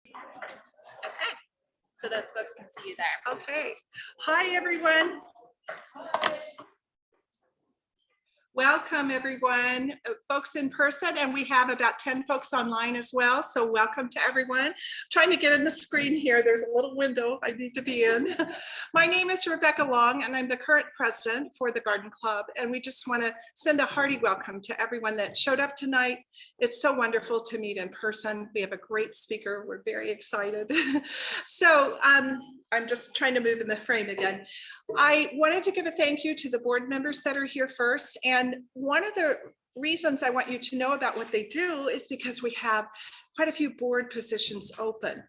Okay, so those folks can see you there. Okay. Hi, everyone. Welcome, everyone, folks in person, and we have about 10 folks online as well. So welcome to everyone. Trying to get in the screen here. There's a little window I need to be in. My name is Rebecca Long, and I'm the current president for the Garden Club. And we just want to send a hearty welcome to everyone that showed up tonight. It's so wonderful to meet in person. We have a great speaker. We're very excited. So I'm just trying to move in the frame again. I wanted to give a thank you to the board members that are here first. And one of the reasons I want you to know about what they do is because we have quite a few board positions open.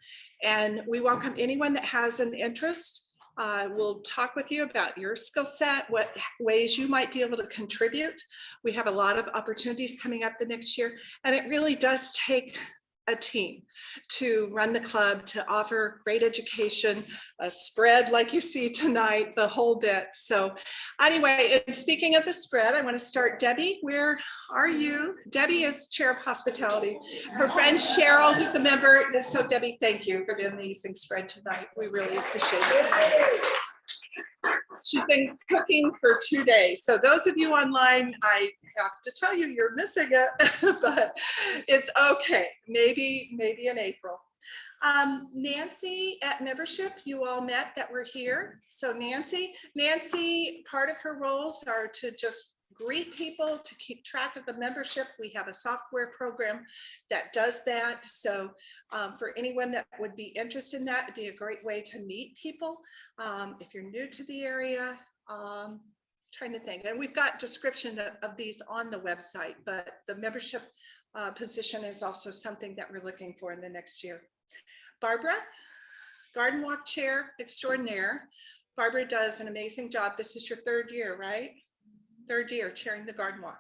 And we welcome anyone that has an interest. We'll talk with you about your skill set, what ways you might be able to contribute. We have a lot of opportunities coming up the next year. And it really does take a team to run the club, to offer great education, a spread like you see tonight, the whole bit. So anyway, and speaking of the spread, I want to start. Debbie, where are you? Debbie is chair of hospitality. Her friend Cheryl, who's a member. So Debbie, thank you for the amazing spread tonight. We really appreciate it. She's been cooking for 2 days. So those of you online, I have to tell you, you're missing it, but it's okay. Maybe in April. Nancy at membership, you all met that were here. So Nancy, part of her roles are to just greet people, to keep track of the membership. We have a software program that does that. So for anyone that would be interested in that, it'd be a great way to meet people. If you're new to the area, trying to think. And we've got description of these on the website, but the membership position is also something that we're looking for in the next year. Barbara, Garden Walk Chair Extraordinaire. Barbara does an amazing job. This is your third year, right? Third year chairing the Garden Walk.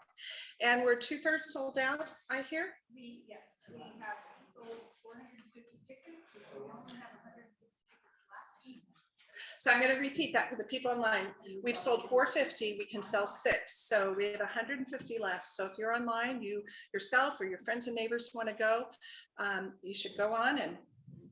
And we're 2/3 sold out, I hear? Yes, we have sold 450 tickets. So we only have 150 tickets left. So I'm going to repeat that for the people online. We've sold 450, we can sell 6. So we have 150 left. So if you're online, you yourself or your friends and neighbors want to go, you should go on and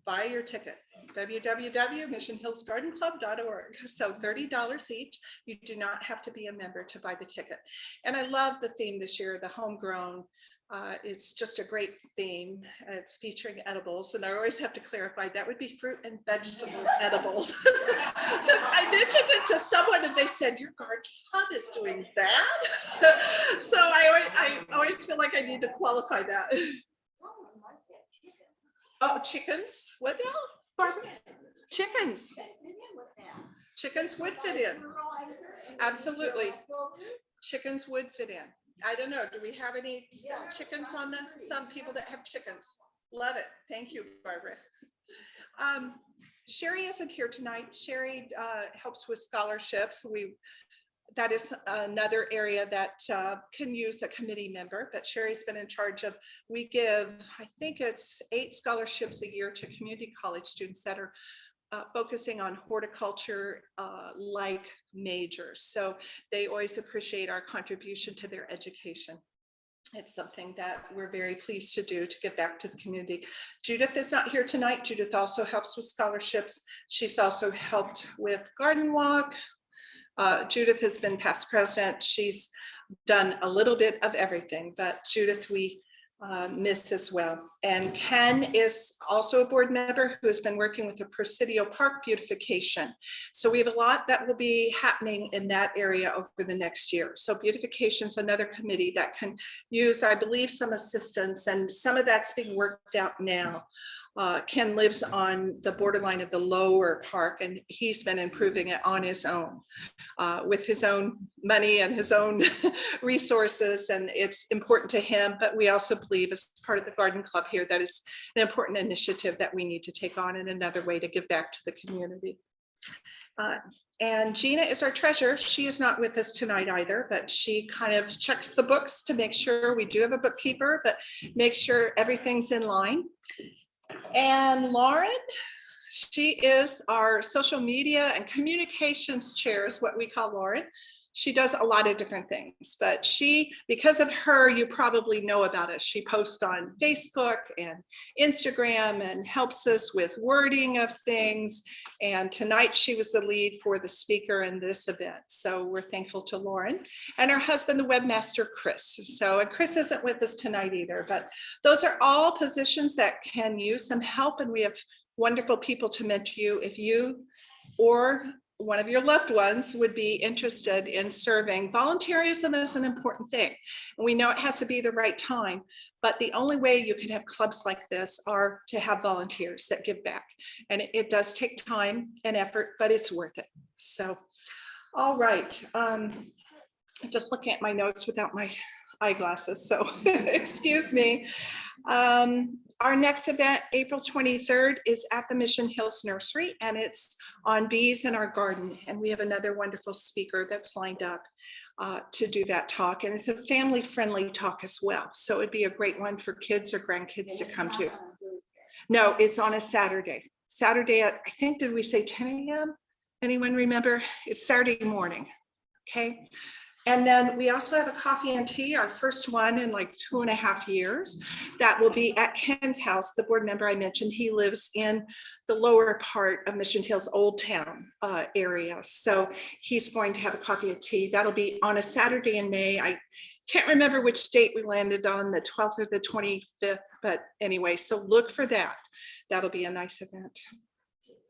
buy your ticket. www.missionhillsgardenclub.org. So $30 each. You do not have to be a member to buy the ticket. And I love the theme this year, the homegrown. It's just a great theme. It's featuring edibles. And I always have to clarify that would be fruit and vegetable edibles. Because I mentioned it to someone and they said, your garden club is doing that? So I always feel like I need to qualify that. Oh, chickens? What now? Barbara? Chickens. Chickens would fit in. Absolutely. Chickens would fit in. I don't know. Do we have any chickens on some people that have chickens? Love it. Thank you, Barbara. Sherry isn't here tonight. Sherry helps with scholarships. That is another area that can use a committee member, but Sherry's been in charge of, we give, I think it's 8 scholarships a year to community college students that are focusing on horticulture like majors. So they always appreciate our contribution to their education. It's something that we're very pleased to do to give back to the community. Judith is not here tonight. Judith also helps with scholarships. She's also helped with Garden Walk. Judith has been past president. She's done a little bit of everything, but Judith we miss as well. And Ken is also a board member who has been working with the Presidio Park beautification. So we have a lot that will be happening in that area over the next year. So beautification is another committee that can use, I believe, some assistance, and some of that's being worked out now. Ken lives on the borderline of the lower park, and he's been improving it on his own with his own money and his own resources, and it's important to him. But we also believe, as part of the Garden Club here, that it's an important initiative that we need to take on in another way to give back to the community. And Gina is our treasurer. She is not with us tonight either, but she kind of checks the books to make sure we do have a bookkeeper, but make sure everything's in line. And Lauren, she is our social media and communications chair, is what we call Lauren. she does a lot of different things, but because of her, you probably know about us. She posts on Facebook and Instagram and helps us with wording of things. And tonight she was the lead for the speaker in this event. So we're thankful to Lauren and her husband, the webmaster, Chris. And Chris isn't with us tonight either, but those are all positions that can use some help. And we have wonderful people to mentor you if you or one of your loved ones would be interested in serving. Volunteerism is an important thing. And we know it has to be the right time, but the only way you can have clubs like this are to have volunteers that give back. And it does take time and effort, but it's worth it. So, all right. Just looking at my notes without my eyeglasses, so excuse me. Our next event, April 23rd, is at the Mission Hills Nursery, and it's on bees in our garden. And we have another wonderful speaker that's lined up to do that talk. And it's a family-friendly talk as well. So it'd be a great one for kids or grandkids to come to. No, it's on a Saturday. Saturday at, I think, did we say 10 a.m.? Anyone remember? It's Saturday morning, okay? And then we also have a coffee and tea, our first one in like 2.5 years. That will be at Ken's house. The board member I mentioned, he lives in the lower part of Mission Hills Old Town area. So he's going to have a coffee and tea. That'll be on a Saturday in May. I can't remember which date we landed on, the 12th or the 25th, but anyway, so look for that. That'll be a nice event.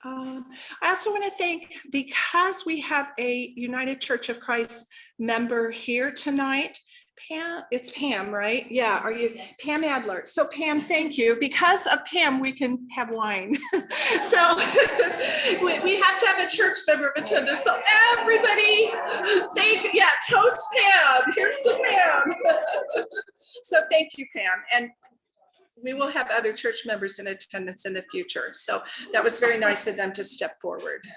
I also want to thank, because we have a United Church of Christ member here tonight, Pam, it's Pam, right? Yeah, are you Pam Adler? So Pam, thank you. Because of Pam, we can have wine. So we have to have a church member attendance. So everybody, toast Pam. Here's to Pam. So thank you, Pam. And we will have other church members in attendance in the future. So that was very nice of them to step forward.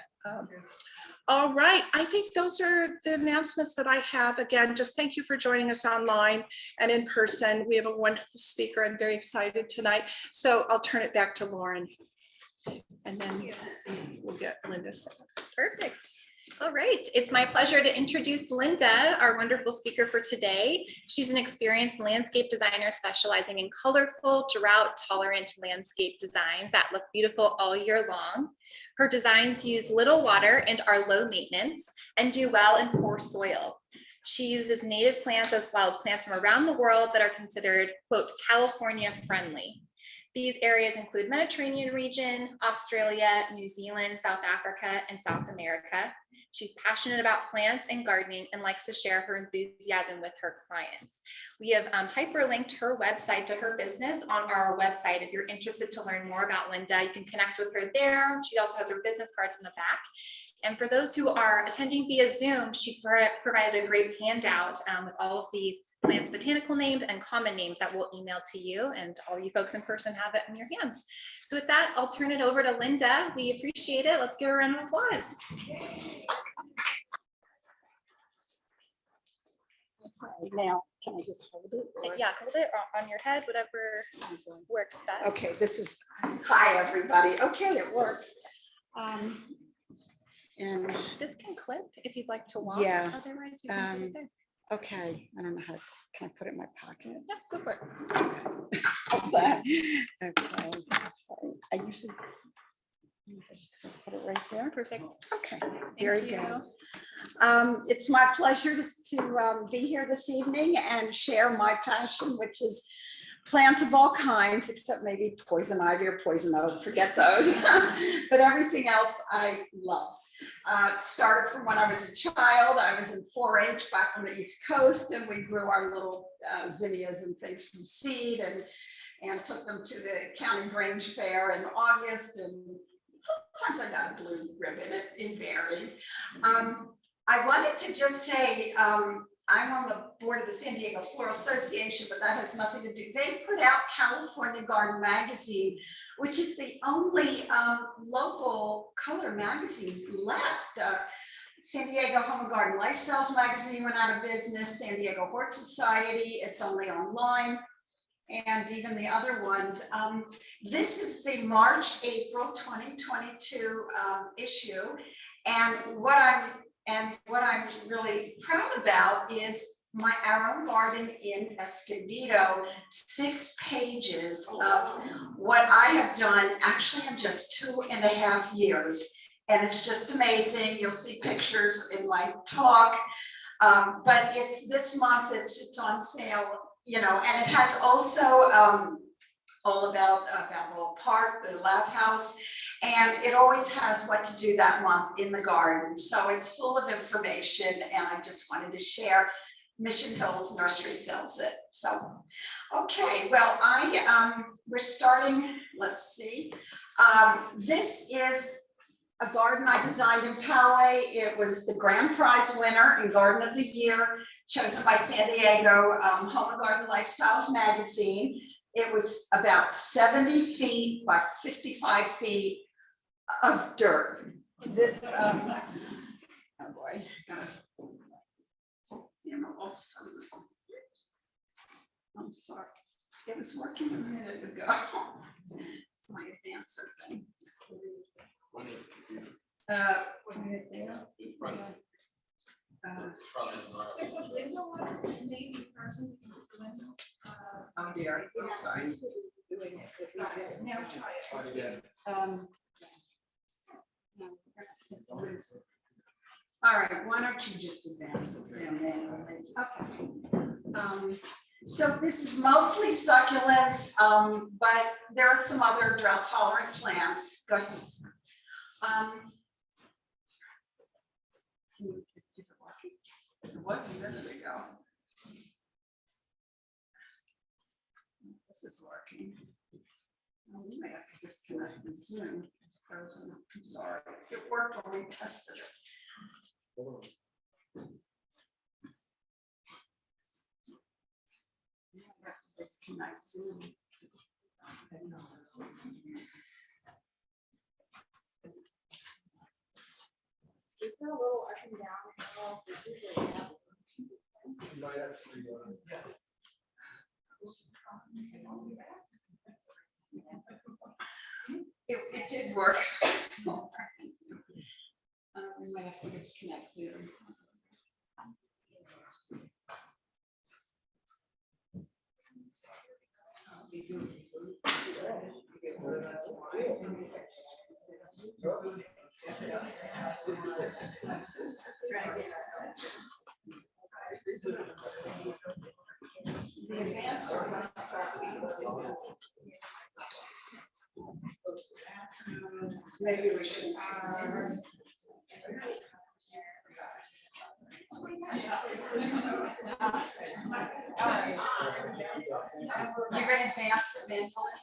All right, I think those are the announcements that I have. Again, just thank you for joining us online and in person. We have a wonderful speaker. I'm very excited tonight. So I'll turn it back to Lauren. And then we'll get Linda set up. Perfect. All right, it's my pleasure to introduce Linda, our wonderful speaker for today. She's an experienced landscape designer specializing in colorful, drought-tolerant landscape designs that look beautiful all year long. Her designs use little water and are low maintenance and do well in poor soil. She uses native plants as well as plants from around the world that are considered, quote, California friendly. These areas include Mediterranean region, Australia, New Zealand, South Africa, and South America. She's passionate about plants and gardening and likes to share her enthusiasm with her clients. We have hyperlinked her website to her business on our website. If you're interested to learn more about Linda, you can connect with her there. She also has her business cards in the back. And for those who are attending via Zoom, she provided a great handout with all of the plants' botanical names and common names that we'll email to you, and all you folks in person have it in your hands. So with that, I'll turn it over to Linda. We appreciate it. Let's give her a round of applause. Now, can I just hold it? Or? Yeah, hold it on your head, whatever works best. Okay, this is, hi, everybody. Okay, it works. And This can clip if you'd like to walk. Yeah. Otherwise, you can put it there. okay, I don't know how, can I put it in my pocket? Yeah, go for it. Okay, that's fine. I usually just put it right there. Perfect. Okay, very Thank you. good. It's my pleasure to be here this evening and share my passion, which is plants of all kinds, except maybe poison ivy or poison oak, forget those. But everything else I love. Started from when I was a child. I was in 4-H back on the East Coast, and we grew our little zinnias and things from seed and took them to the County Grange Fair in August, and sometimes I got a blue ribbon. It varied. I wanted to just say, I'm on the board of the San Diego Floral Association, but that has nothing to do. They put out California Garden Magazine, which is the only local color magazine left. San Diego Home and Garden Lifestyles magazine went out of business. San Diego Hort Society, it's only online. And even the other ones. This is the March-April 2022 issue. And what I'm And what I'm really proud about is our own garden in Escondido, 6 pages of what I have done actually in just 2.5 years. And it's just amazing. You'll see pictures in my talk. But it's this month, it's on sale, you know, and it has also all about Balboa Park, the Laugh House, and it always has what to do that month in the garden. So it's full of information, and I just wanted to share. Mission Hills Nursery sells it. So, okay, well, we're starting, let's see. This is a garden I designed in Poway. It was the grand prize winner in Garden of the Year, chosen by San Diego Home and Garden Lifestyles magazine. It was about 70 feet by 55 feet of dirt. This, oh boy, gotta see, I'm sorry. It was working a minute ago. It's my advancer thing. Right there. Oh dear, I'm sorry. Now try it. All right, why don't you just advance it, Sam, manually? Okay. So this is mostly succulents, but there are some other drought-tolerant plants. Go ahead. Is it working? It was a minute ago. This is working. Oh, we may have to disconnect the Zoom. It's frozen. I'm sorry. It worked when we tested it. We have to disconnect Zoom. Is there a little up and down? Usually have. You might actually, It did work. We might have to disconnect Zoom. The advancer must start. Maybe we should. You're going to advance it mentally?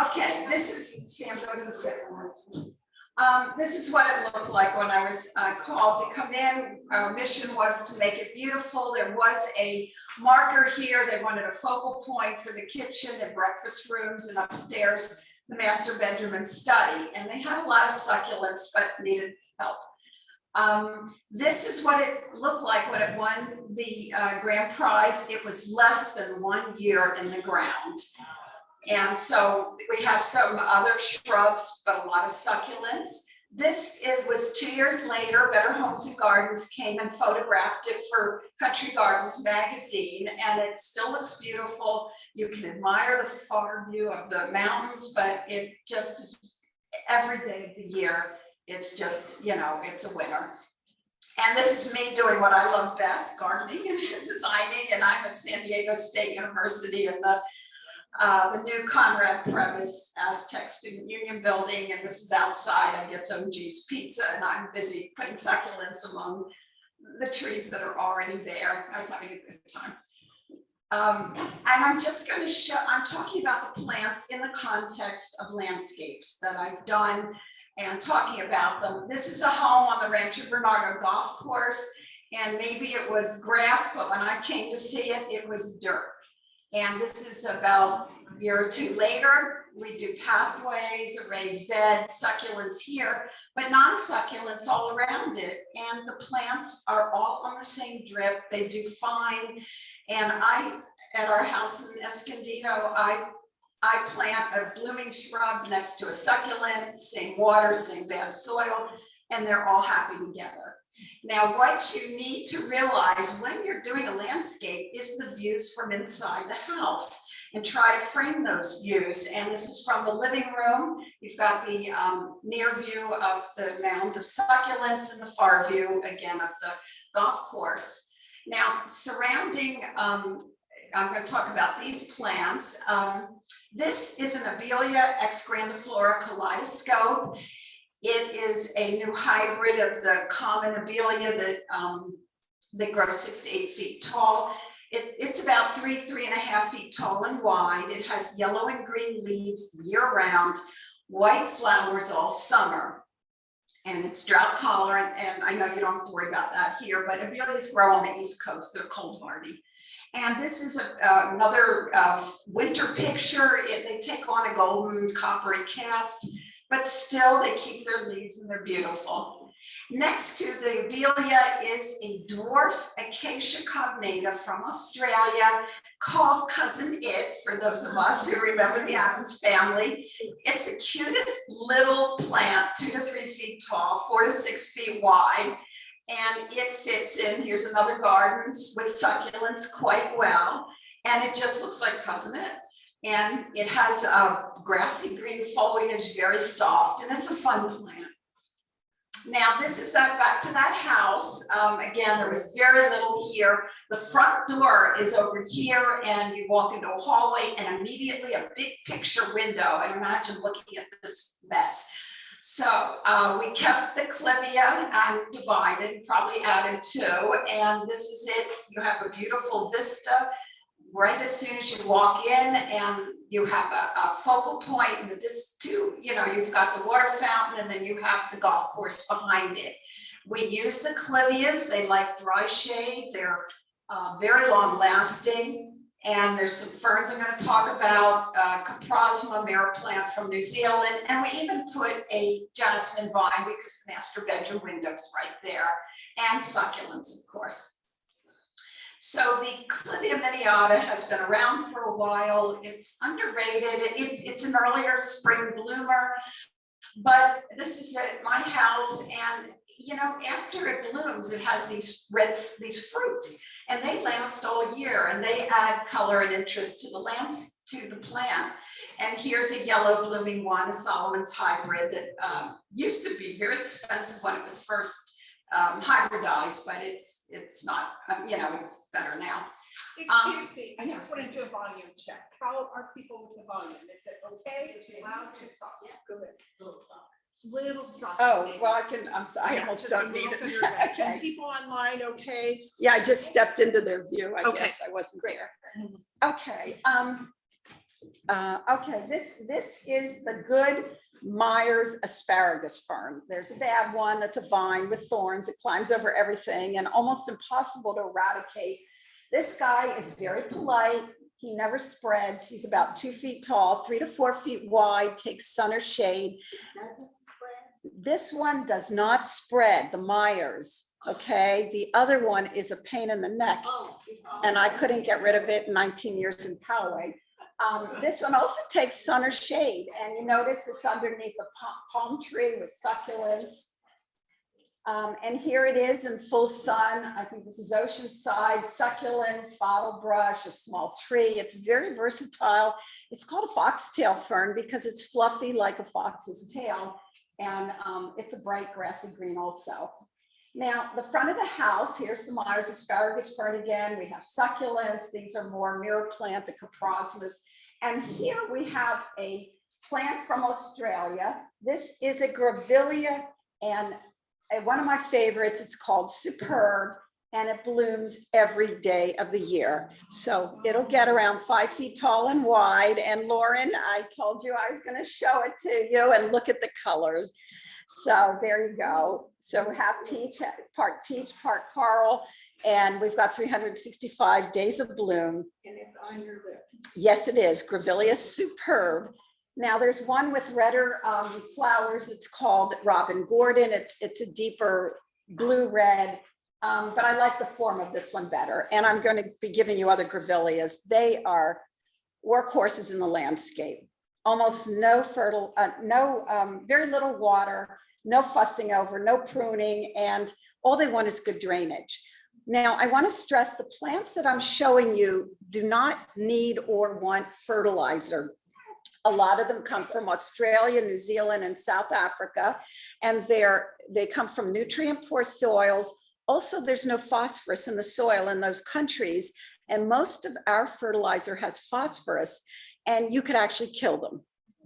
Okay, this is, Sam, go to the second one, please. This is what it looked like when I was called to come in. Our mission was to make it beautiful. There was a marker here. They wanted a focal point for the kitchen and breakfast rooms, and upstairs, the master bedroom and study. And they had a lot of succulents, but needed help. This is what it looked like when it won the grand prize. It was less than 1 year in the ground. And so we have some other shrubs, but a lot of succulents. This was 2 years later. Better Homes and Gardens came and photographed it for Country Gardens magazine, and it still looks beautiful. You can admire the far view of the mountains, but it just is every day of the year. It's just, you know, it's a winner. And this is me doing what I love best, gardening and designing. And I'm at San Diego State University in the new Conrad Previs Aztec Student Union building. And this is outside, I guess, OG's Pizza. And I'm busy putting succulents among the trees that are already there. I was having a good time. And I'm just going to show, I'm talking about the plants in the context of landscapes that I've done and talking about them. This is a home on the Rancho Bernardo golf course, and maybe it was grass, but when I came to see it, it was dirt. And this is about a year or two later. We do pathways, a raised bed, succulents here, but non-succulents all around it. And the plants are all on the same drip. They do fine. And at our house in Escondido, I plant a blooming shrub next to a succulent, same water, same bad soil, and they're all happy together. Now, what you need to realize when you're doing a landscape is the views from inside the house, and try to frame those views. And this is from the living room. You've got the near view of the mound of succulents and the far view again of the golf course. Now, surrounding, I'm going to talk about these plants. This is an Abelia ex grandiflora kaleidoscope. It is a new hybrid of the common Abelia that grows 6 to 8 feet tall. It's about 3.5 feet tall and wide. It has yellow and green leaves year round, white flowers all summer. And it's drought tolerant. And I know you don't have to worry about that here, but Abelias grow on the East Coast. They're cold hardy. And this is another winter picture. They take on a golden coppery cast, but still they keep their leaves and they're beautiful. Next to the Abelia is a dwarf Acacia cognata from Australia called Cousin It, for those of us who remember the Addams family. It's the cutest little plant, 2 to 3 feet tall, 4 to 6 feet wide. And it fits in, here's another garden with succulents quite well. And it just looks like Cousin It. And it has a grassy green foliage, very soft, and it's a fun plant. Now, this is back to that house. Again, there was very little here. The front door is over here, and you walk into a hallway and immediately a big picture window. And imagine looking at this mess. So we kept the clivia and divided, probably added 2, and this is it. You have a beautiful vista right as soon as you walk in, and you have a focal point, and you've got the water fountain, and then you have the golf course behind it. We use the clivias. They like dry shade. They're very long lasting. And there's some ferns I'm going to talk about, Coprosma, mirror plant from New Zealand. And we even put a jasmine vine because the master bedroom window's right there, and succulents, of course. So the Clivia miniata has been around for a while. It's underrated. It's an earlier spring bloomer, but this is at my house, and after it blooms, it has these fruits, and they last all year, and they add color and interest to the plant. And here's a yellow blooming one, a Solomon's hybrid that used to be very expensive when it was first hybridized, but it's not, it's better now. Excuse me, I just want to do a volume check. How are people with the volume? Is it okay? Is it loud, too soft? Yeah, good. Little soft. Oh, well, I'm sorry, I almost Just a don't need little it. bit. Okay. And people online, okay? Yeah, I just stepped into their view. I Okay. guess I wasn't there. Okay. Okay, this is the good Myers asparagus fern. There's a bad one that's a vine with thorns. It climbs over everything and almost impossible to eradicate. This guy is very polite. He never spreads. He's about 2 feet tall, 3 to 4 feet wide, takes sun or shade. This one does not spread, the Myers, okay? The other one is a pain in the neck, and I couldn't get rid of it in 19 years in Poway. This one also takes sun or shade, and you notice it's underneath a palm tree with succulents. And here it is in full sun. I think this is Oceanside, succulents, bottle brush, a small tree. It's very versatile. It's called a foxtail fern because it's fluffy like a fox's tail. And it's a bright grassy green also. Now, the front of the house, here's the Myers asparagus fern again. We have succulents. These are more mirror plant, the coprosmas. And here we have a plant from Australia. This is a grevillea, and one of my favorites. It's called Superb, and it blooms every day of the year. So it'll get around 5 feet tall and wide. And Lauren, I told you I was going to show it to you, and look at the colors. So there you go. So we have part peach, part coral, and we've got 365 days of bloom. And it's on your lip. Yes, it is. Grevillea Superb. Now there's one with redder flowers. It's called Robin Gordon. It's a deeper blue red, but I like the form of this one better. And I'm going to be giving you other grevilleas. They are workhorses in the landscape. almost no very little water, no fussing over, no pruning, and all they want is good drainage. Now, I want to stress the plants that I'm showing you do not need or want fertilizer. A lot of them come from Australia, New Zealand, and South Africa, and they come from nutrient-poor soils. Also, there's no phosphorus in the soil in those countries, and most of our fertilizer has phosphorus, and you could actually kill them.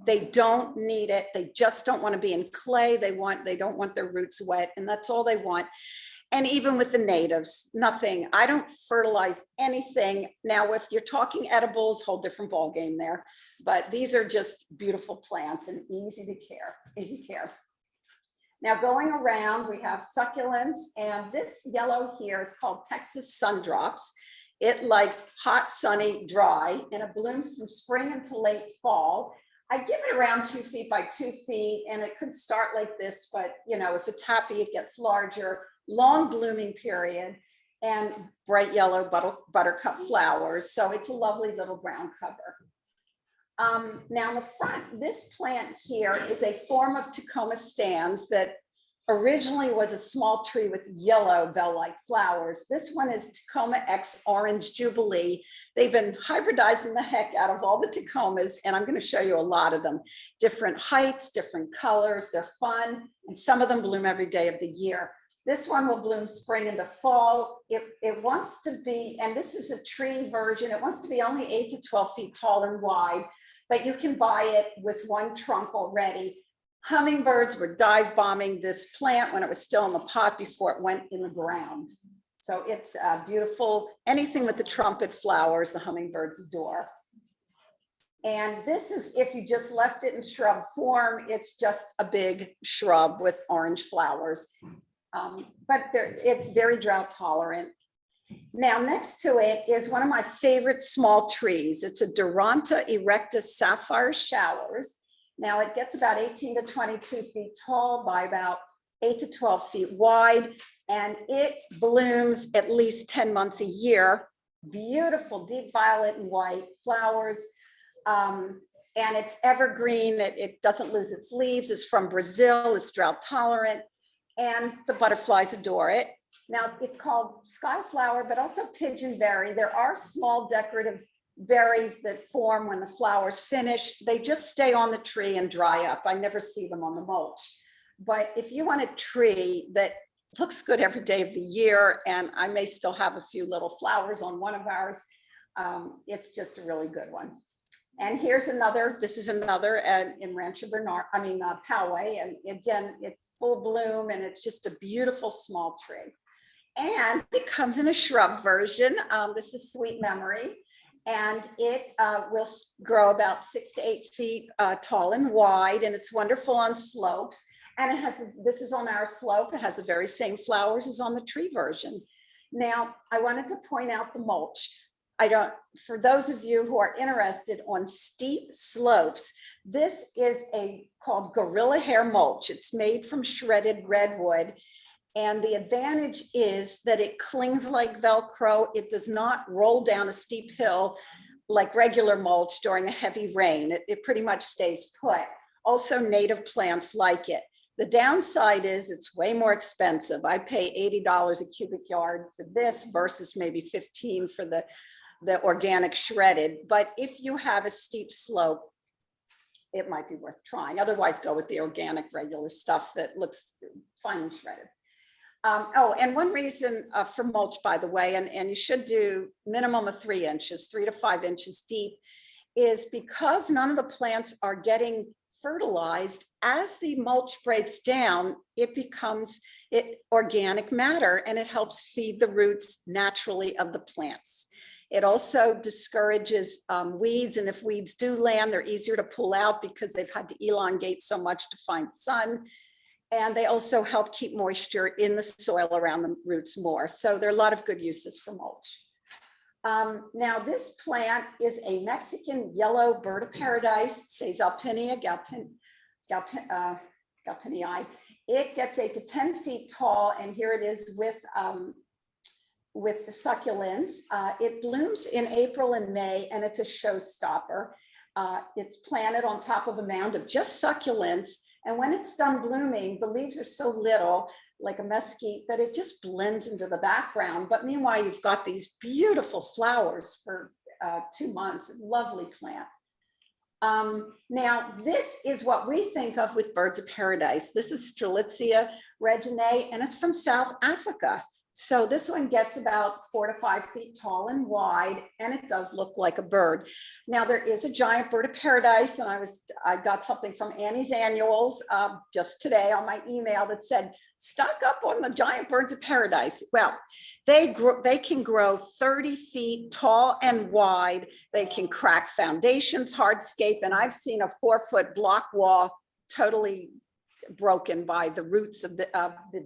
They don't need it. They just don't want to be in clay. They don't want their roots wet, and that's all they want. And even with the natives, nothing. I don't fertilize anything. Now, if you're talking edibles, whole different ballgame there. But these are just beautiful plants and easy care. Now, going around, we have succulents, and this yellow here is called Texas Sundrops. It likes hot, sunny, dry, and it blooms from spring until late fall. I give it around 2 feet by 2 feet, and it could start like this, but if it's happy, it gets larger. Long blooming period, and bright yellow buttercup flowers. So it's a lovely little ground cover. Now in the front, this plant here is a form of Tacoma stans that originally was a small tree with yellow bell-like flowers. This one is Tacoma X Orange Jubilee. They've been hybridizing the heck out of all the Tacomas, and I'm going to show you a lot of them. Different heights, different colors, they're fun, and some of them bloom every day of the year. This one will bloom spring into fall. It wants to be, and this is a tree version, it wants to be only 8 to 12 feet tall and wide, but you can buy it with one trunk already. Hummingbirds were dive bombing this plant when it was still in the pot before it went in the ground. So it's beautiful. Anything with the trumpet flowers, the hummingbirds adore. And this is, if you just left it in shrub form, it's just a big shrub with orange flowers. But it's very drought tolerant. Now, next to it is one of my favorite small trees. It's a Duranta erecta sapphire showers. Now, it gets about 18 to 22 feet tall by about 8 to 12 feet wide, and it blooms at least 10 months a year. Beautiful, deep violet and white flowers. And it's evergreen. It doesn't lose its leaves. It's from Brazil. It's drought tolerant. And the butterflies adore it. Now, it's called skyflower, but also pigeonberry. There are small decorative berries that form when the flowers finish. They just stay on the tree and dry up. I never see them on the mulch. But if you want a tree that looks good every day of the year, and I may still have a few little flowers on one of ours, it's just a really good one. And here's another, this is another in Rancho Bernard, Poway. And again, it's full bloom and it's just a beautiful small tree. And it comes in a shrub version. This is Sweet Memory. And it will grow about 6 to 8 feet tall and wide. And it's wonderful on slopes. And it has, this is on our slope. It has the very same flowers as on the tree version. Now, I wanted to point out the mulch. For those of you who are interested on steep slopes, this is called Gorilla Hair mulch. It's made from shredded redwood. And the advantage is that it clings like Velcro. It does not roll down a steep hill like regular mulch during a heavy rain. It pretty much stays put. Also, native plants like it. The downside is it's way more expensive. I pay $80 a cubic yard for this versus maybe $15 for the organic shredded. But if you have a steep slope, it might be worth trying. Otherwise, go with the organic regular stuff that looks fine and shredded. And one reason for mulch, by the way, and you should do minimum of 3 inches, 3 to 5 inches deep, is because none of the plants are getting fertilized. As the mulch breaks down, it becomes organic matter, and it helps feed the roots naturally of the plants. It also discourages weeds, and if weeds do land, they're easier to pull out because they've had to elongate so much to find sun. And they also help keep moisture in the soil around the roots more. So there are a lot of good uses for mulch. Now, this plant is a Mexican yellow bird of paradise, Caesalpinia galpenii. It gets 8 to 10 feet tall, and here it is with the succulents. It blooms in April and May, and it's a showstopper. It's planted on top of a mound of just succulents. And when it's done blooming, the leaves are so little, like a mesquite, that it just blends into the background. But meanwhile, you've got these beautiful flowers for 2 months. Lovely plant. Now, this is what we think of with birds of paradise. This is Strelitzia reginae, and it's from South Africa. So this one gets about 4 to 5 feet tall and wide, and it does look like a bird. Now, there is a giant bird of paradise, and I got something from Annie's Annuals just today on my email that said, stock up on the giant birds of paradise. Well, they can grow 30 feet tall and wide. They can crack foundations, hardscape, and I've seen a 4-foot block wall totally broken by the roots of the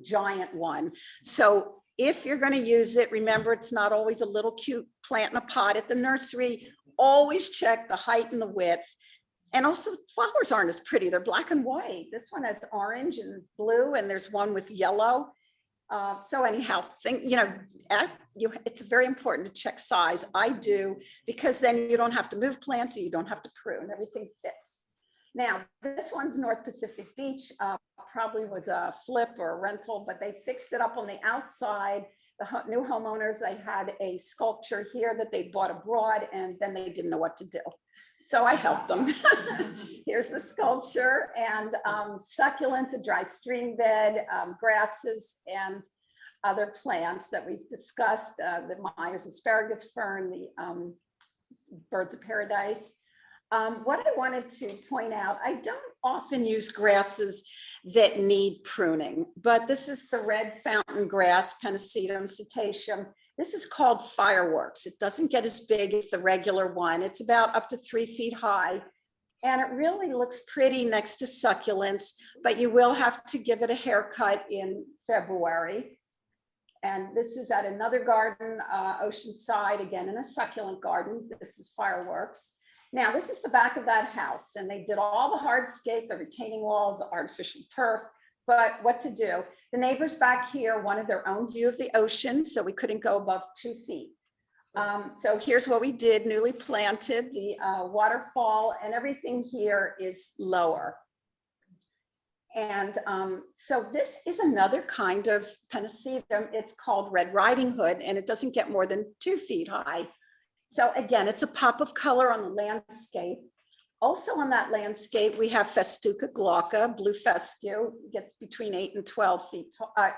giant one. So if you're going to use it, remember, it's not always a little cute plant in a pot at the nursery. Always check the height and the width. And also, flowers aren't as pretty. They're black and white. This one has orange and blue, and there's one with yellow. So anyhow, it's very important to check size. I do, because then you don't have to move plants, or you don't have to prune. Everything fits. Now, this one's North Pacific Beach. Probably was a flip or a rental, but they fixed it up on the outside. The new homeowners, they had a sculpture here that they bought abroad, and then they didn't know what to do. So I helped them. Here's the sculpture, and succulents, a dry stream bed, grasses, and other plants that we've discussed, the Myers asparagus fern, the birds of paradise. What I wanted to point out, I don't often use grasses that need pruning, but this is the red fountain grass, Pennisetum cetaceum. This is called Fireworks. It doesn't get as big as the regular one. It's about up to 3 feet high, and it really looks pretty next to succulents, but you will have to give it a haircut in February. And this is at another garden, Oceanside, again in a succulent garden. This is Fireworks. Now, this is the back of that house, and they did all the hardscape, the retaining walls, the artificial turf, but what to do? The neighbors back here wanted their own view of the ocean, so we couldn't go above 2 feet. So here's what we did, newly planted, the waterfall, and everything here is lower. And so this is another kind of Pennisetum. It's called Red Riding Hood, and it doesn't get more than 2 feet high. So again, it's a pop of color on the landscape. Also on that landscape, we have Festuca glauca, blue fescue, gets between 8 and 12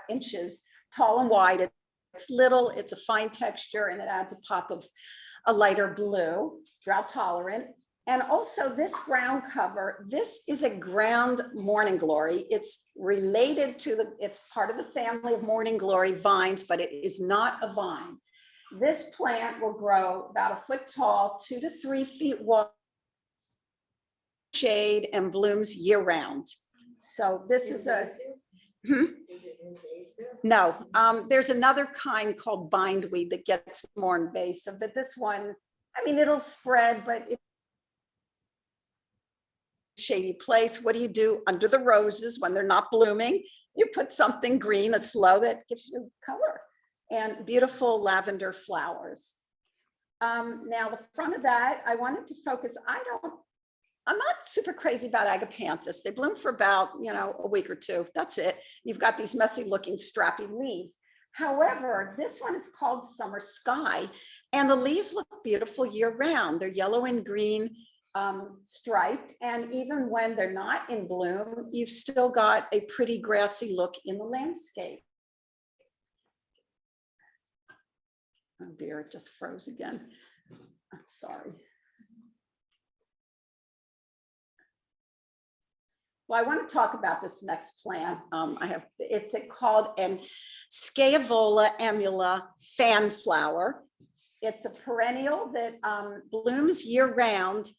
inches tall and wide. It's little, it's a fine texture, and it adds a pop of a lighter blue, drought tolerant. And also this ground cover, this is a ground morning glory. It's related to it's part of the family of morning glory vines, but it is not a vine. This plant will grow about 1 foot tall, 2 to 3 feet wide, shade, and blooms year round. So this is a, no, there's another kind called bindweed that gets more invasive, but this one, I mean, it'll spread, but it's a shady place. What do you do under the roses when they're not blooming? You put something green that's low that gives you color. And beautiful lavender flowers. Now the front of that, I wanted to focus, I'm not super crazy about agapanthus. They bloom for about, a week or two. That's it. You've got these messy looking strappy leaves. However, this one is called Summer Sky, and the leaves look beautiful year round. They're yellow and green striped. And even when they're not in bloom, you've still got a pretty grassy look in the landscape. Oh dear, it just froze again. I'm sorry. Well, I want to talk about this next plant. It's called an Scaevola amula fan flower. It's a perennial that blooms year round,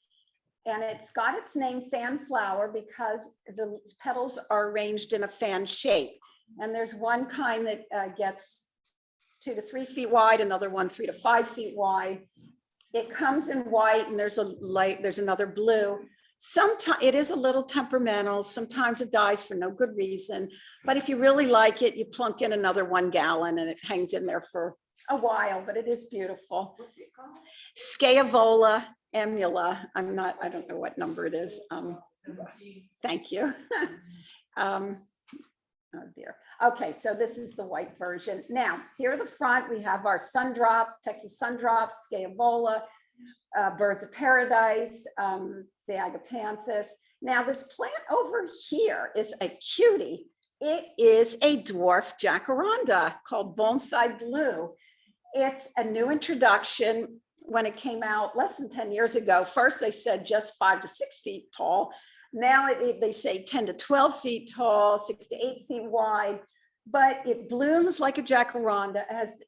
and it's got its name fan flower because the petals are arranged in a fan shape. And there's one kind that gets 2 to 3 feet wide, another one 3 to 5 feet wide. It comes in white, and there's another blue. Sometimes it is a little temperamental. Sometimes it dies for no good reason. But if you really like it, you plunk in another 1 gallon, and it hangs in there for a while, but it is beautiful. What's it called? Scaevola Amula. I don't know what number it is. Thank you. Oh dear. Okay, so this is the white version. Now, here at the front, we have our sundrops, Texas sundrops, Scaevola, birds of paradise, the agapanthus. Now, this plant over here is a cutie. It is a dwarf jacaranda called bonsai blue. It's a new introduction. When it came out less than 10 years ago, first they said just 5 to 6 feet tall. Now they say 10 to 12 feet tall, 6 to 8 feet wide, but it blooms like a jacaranda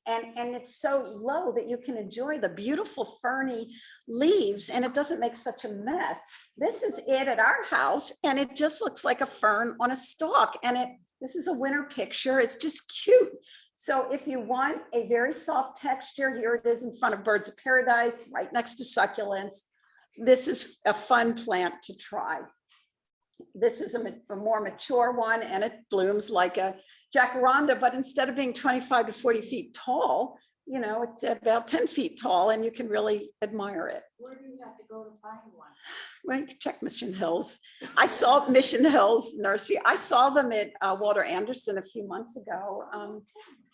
and it's so low that you can enjoy the beautiful ferny leaves and it doesn't make such a mess. This is it at our house and it just looks like a fern on a stalk. And this is a winter picture. It's just cute. So if you want a very soft texture, here it is in front of birds of paradise, right next to succulents. This is a fun plant to try. This is a more mature one and it blooms like a jacaranda, but instead of being 25 to 40 feet tall, you know, it's about 10 feet tall and you can really admire it. Where do you have to go to find one? Well, you can check Mission Hills. I saw Mission Hills Nursery. I saw them at Walter Anderson a few months ago.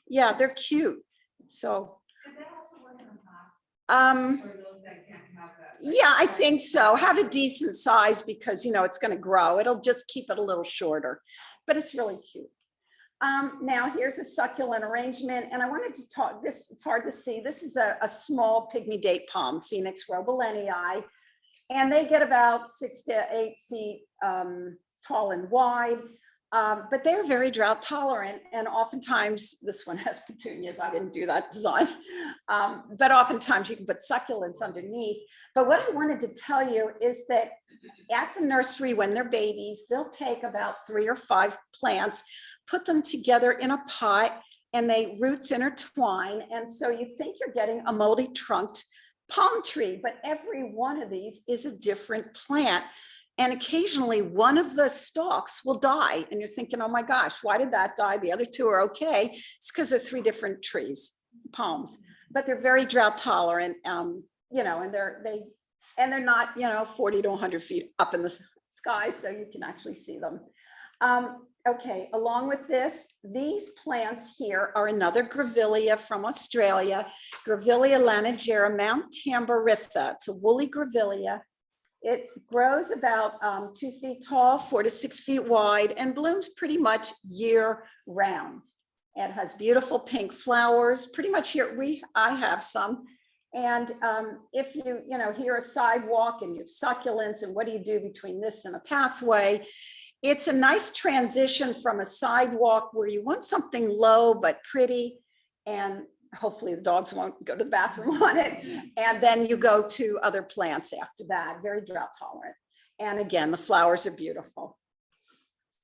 Yeah, they're cute. So, Do they also work on top? For those that can't have that? yeah, I think so. Have a decent size because, you know, it's going to grow. It'll just keep it a little shorter, but it's really cute. Now here's a succulent arrangement. And I wanted to talk this, it's hard to see. This is a small pygmy date palm, Phoenix robulenii, and they get about 6 to 8 feet tall and wide. But they're very drought tolerant. And oftentimes this one has petunias. I didn't do that design. But oftentimes you can put succulents underneath. But what I wanted to tell you is that at the nursery, when they're babies, they'll take about 3 or 5 plants, put them together in a pot, and they roots intertwine. And so you think you're getting a multi-trunked palm tree, but every one of these is a different plant. And occasionally one of the stalks will die. And you're thinking, oh my gosh, why did that die? The other 2 are okay. It's because they're 3 different trees, palms, but they're very drought tolerant, you know, and they're not, you know, 40 to 100 feet up in the sky. So you can actually see them. Okay, along with this, these plants here are another grevillea from Australia, Grevillea lanigera Mount Tamboritha. It's a woolly grevillea. It grows about 2 feet tall, 4 to 6 feet wide, and blooms pretty much year round. It has beautiful pink flowers. Pretty much here, I have some. And if you hear a sidewalk and you have succulents, and what do you do between this and a pathway? It's a nice transition from a sidewalk where you want something low but pretty, and hopefully the dogs won't go to the bathroom on it. And then you go to other plants after that, very drought tolerant. And again, the flowers are beautiful.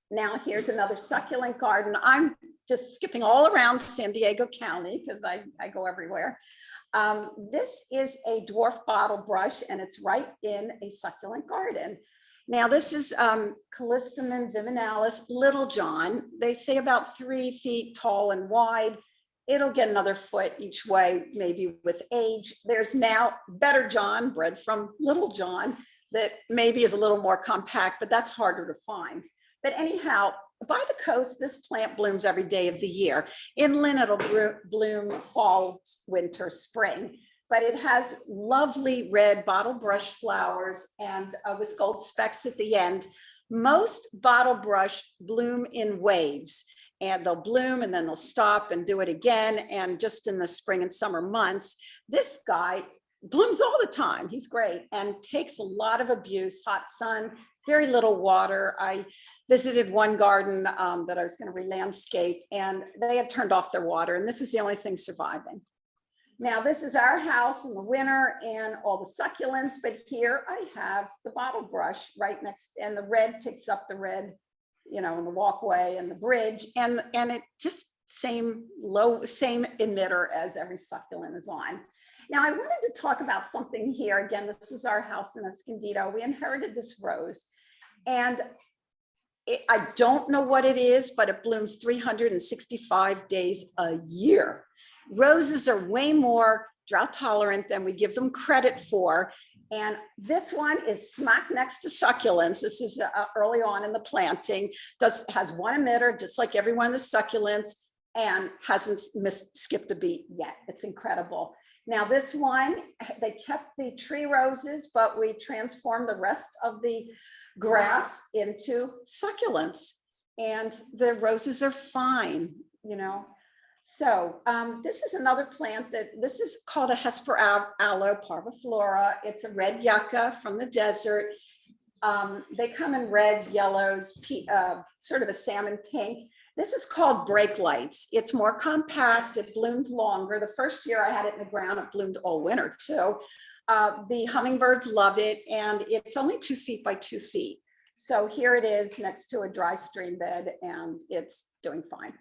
Now here's another succulent garden. I'm just skipping all around San Diego County because I go everywhere. This is a dwarf bottle brush and it's right in a succulent garden. Now this is Callistemon viminalis Little John. They say about 3 feet tall and wide. It'll get another foot each way, maybe with age. There's now Better John, bred from Little John, that maybe is a little more compact, but that's harder to find. But anyhow, by the coast, this plant blooms every day of the year. Inland, it'll bloom fall, winter, spring. But it has lovely red bottle brush flowers and with gold specks at the end. Most bottle brush bloom in waves, and they'll bloom and then they'll stop and do it again. And just in the spring and summer months, this guy blooms all the time. He's great and takes a lot of abuse, hot sun, very little water. I visited one garden that I was going to re-landscape, and they had turned off their water, and this is the only thing surviving. Now, this is our house in the winter and all the succulents, but here I have the bottle brush right next, and the red picks up the red, you know, in the walkway and the bridge, and it just same emitter as every succulent is on. Now, I wanted to talk about something here. Again, this is our house in Escondido. We inherited this rose, and I don't know what it is, but it blooms 365 days a year. Roses are way more drought tolerant than we give them credit for. And this one is smack next to succulents. This is early on in the planting. Has one emitter, just like every one of the succulents, and hasn't skipped a beat yet. It's incredible. Now this one, they kept the tree roses, but we transformed the rest of the grass into succulents. And the roses are fine, you know. So this is another plant this is called a Hesper aloe parviflora. It's a red yucca from the desert. They come in reds, yellows, sort of a salmon pink. This is called brake lights. It's more compact. It blooms longer. The first year I had it in the ground, it bloomed all winter too. The hummingbirds love it, and it's only 2 feet by 2 feet. So here it is next to a dry stream bed, and it's doing fine.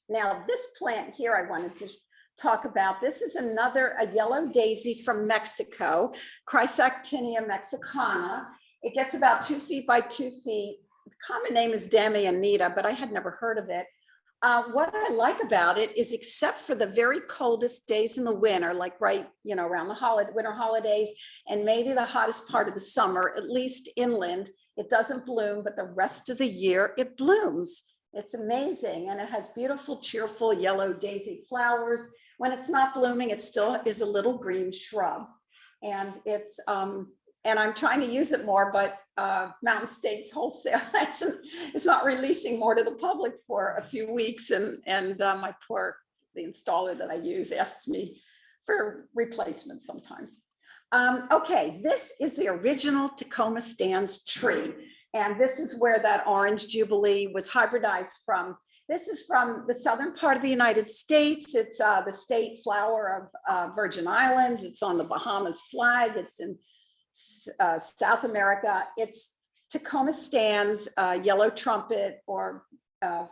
Now, this plant here I wanted to talk about. This is a yellow daisy from Mexico, Chrysactinia mexicana. It gets about 2 feet by 2 feet. The common name is Damianita, but I had never heard of it. What I like about it is, except for the very coldest days in the winter, like right, around the winter holidays, and maybe the hottest part of the summer, at least inland, it doesn't bloom, but the rest of the year it blooms. It's amazing. And it has beautiful, cheerful yellow daisy flowers. When it's not blooming, it still is a little green shrub. And it's, and I'm trying to use it more, but Mountain States Wholesale it's not releasing more to the public for a few weeks. And the installer that I use asks me for replacements sometimes. Okay, this is the original Tacoma Stands tree. And this is where that orange jubilee was hybridized from. This is from the southern part of the United States. It's the state flower of Virgin Islands. It's on the Bahamas flag. It's in South America. It's Tacoma Stands, yellow trumpet or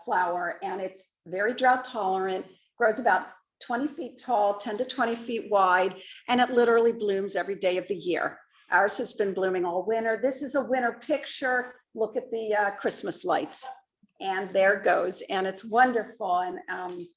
flower, and it's very drought tolerant, grows about 20 feet tall, 10 to 20 feet wide, and it literally blooms every day of the year. Ours has been blooming all winter. This is a winter picture. Look at the Christmas lights, and there it goes, and it's wonderful. And